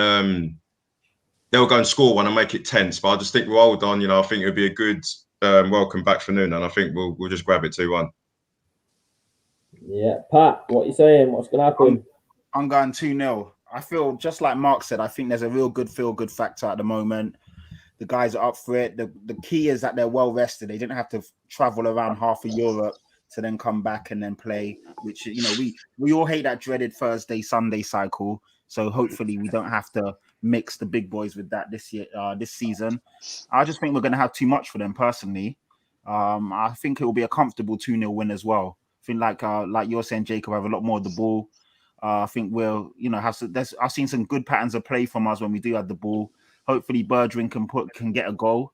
[SPEAKER 4] they'll go and score one and make it tense. But I just think we'll hold on. You know, I think it'll be a good welcome back for Nuno, and I think we'll just grab it 2-1.
[SPEAKER 1] Yeah, Pat, what you saying? What's going to happen?
[SPEAKER 5] I'm going 2-0. I feel just like Mark said. I think there's a real good feel-good factor at the moment. The guys are up for it. The key is that they're well rested. They didn't have to travel around half of Europe to then come back and then play, which, you know, we all hate that dreaded Thursday, Sunday cycle. So hopefully we don't have to mix the big boys with that this season. I just think we're going to have too much for them personally. I think it will be a comfortable 2-0 win as well. I think like you're saying, Jacob, have a lot more of the ball. I think we'll, you know, I've seen some good patterns of play from us when we do have the ball. Hopefully Bergwijn can get a goal.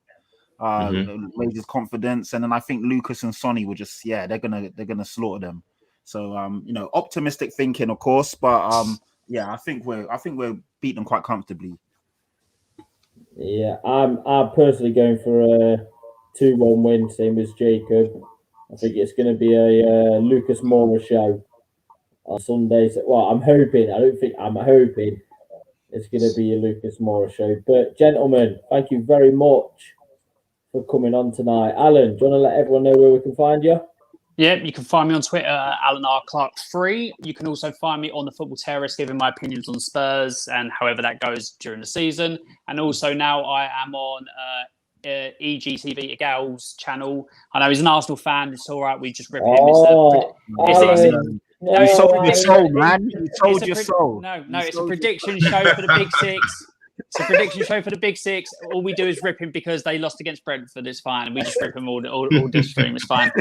[SPEAKER 5] Raises confidence, and then I think Lucas and Sonny will just they're gonna slaughter them. So you know, optimistic thinking, of course, but I think we're beating them quite comfortably.
[SPEAKER 1] Yeah, I'm personally going for a 2-1 win, same as Jacob. I think it's going to be a Lucas Moura show on Sunday. Well, I'm hoping. I'm hoping it's going to be a Lucas Moura show. But gentlemen, thank you very much for coming on tonight. Alan, do you want to let everyone know where we can find you?
[SPEAKER 2] Yeah, you can find me on Twitter at Alan R. Clark 3. You can also find me on the Football Terrace, giving my opinions on Spurs and however that goes during the season. And also now I am on EGTV, Gal's channel. I know he's an Arsenal fan. It's all right. We just rip him.
[SPEAKER 5] You sold your soul, man. You sold your soul.
[SPEAKER 2] No, it's a prediction show for the Big Six. It's a prediction show for the Big Six. All we do is rip him because they lost against Brentford. It's fine. And we just rip him all this stream. It's fine.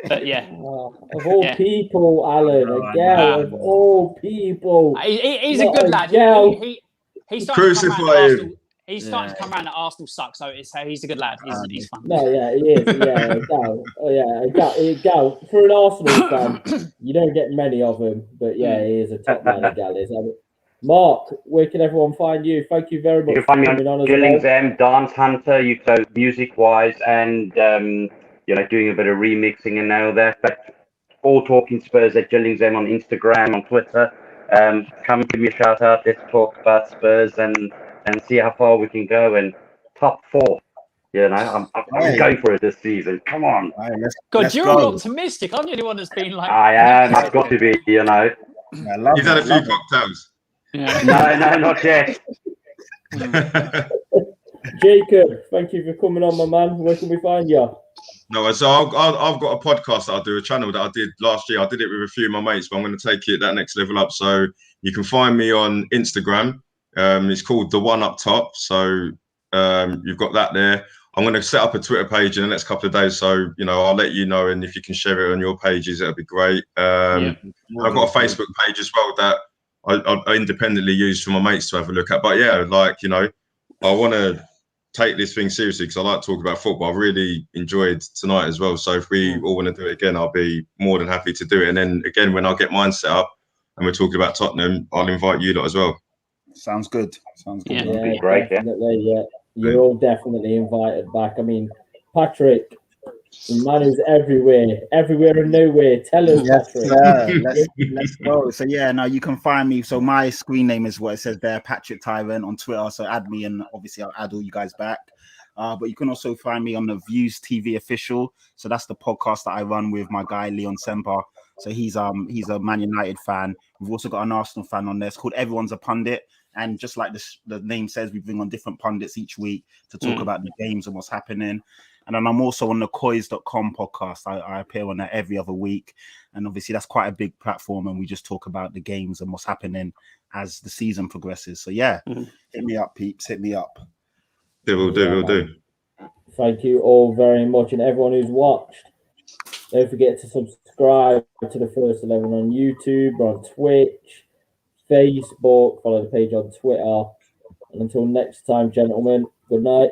[SPEAKER 2] But yeah.
[SPEAKER 1] Of all people, Alan, of all people.
[SPEAKER 2] He's a good lad. He's starting to come around Arsenal. He's starting to come around that Arsenal sucks. So he's a good lad. He's fun.
[SPEAKER 1] No, yeah, he is. Yeah, Gal. For an Arsenal fan, you don't get many of them. But yeah, he is a top man, Gal is. Mark, where can everyone find you? Thank you very much.
[SPEAKER 3] You can find me on Gillingsem, Dance Hunter, music-wise, and doing a bit of remixing and all that. But all Talking Spurs at Gillingsem on Instagram, on Twitter. Come give me a shout out. Let's talk about Spurs and see how far we can go. And top 4. You know, I'm going for it this season. Come on.
[SPEAKER 2] God, you're all optimistic. I'm the only one that's been like.
[SPEAKER 3] I am. I've got to be. You know.
[SPEAKER 4] You've had a few cocktails.
[SPEAKER 2] Yeah.
[SPEAKER 3] No, not yet.
[SPEAKER 1] Jacob, thank you for coming on, my man. Where can we find you?
[SPEAKER 4] No, so I've got a podcast that I do, a channel that I did last year. I did it with a few of my mates, but I'm going to take it that next level up. So you can find me on Instagram. It's called The One Up Top. So you've got that there. I'm going to set up a Twitter page in the next couple of days. So, you know, I'll let you know. And if you can share it on your pages, that'll be great. I've got a Facebook page as well that I independently use for my mates to have a look at. But yeah, like, you know, I want to take this thing seriously because I like talking about football. I really enjoyed tonight as well. So if we all want to do it again, I'll be more than happy to do it. And then again, when I get mine set up and we're talking about Tottenham, I'll invite you lot as well.
[SPEAKER 5] Sounds good. Sounds good.
[SPEAKER 2] Yeah.
[SPEAKER 3] That'd be great,
[SPEAKER 1] definitely. Yeah, you're all definitely invited back. I mean, Patrick, the man who's everywhere and nowhere. Tell us,
[SPEAKER 5] Yes,
[SPEAKER 1] Patrick.
[SPEAKER 5] sir. Let's go. So yeah, now you can find me. So my screen name is what it says there, Patrick Tyrant on Twitter. So add me, and obviously I'll add all you guys back. But you can also find me on the Views TV official. So that's the podcast that I run with my guy Leon Semper. So he's a Man United fan. We've also got an Arsenal fan on there. It's called Everyone's a Pundit. And just like the name says, we bring on different pundits each week to talk about the games and what's happening. And then I'm also on the Coys.com podcast. I appear on that every other week. And obviously that's quite a big platform. And we just talk about the games and what's happening as the season progresses. So yeah, hit me up, peeps. Hit me up.
[SPEAKER 4] We'll do.
[SPEAKER 1] Thank you all very much. And everyone who's watched, don't forget to subscribe to the First 11 on YouTube, on Twitch, Facebook, follow the page on Twitter. And until next time, gentlemen, good night.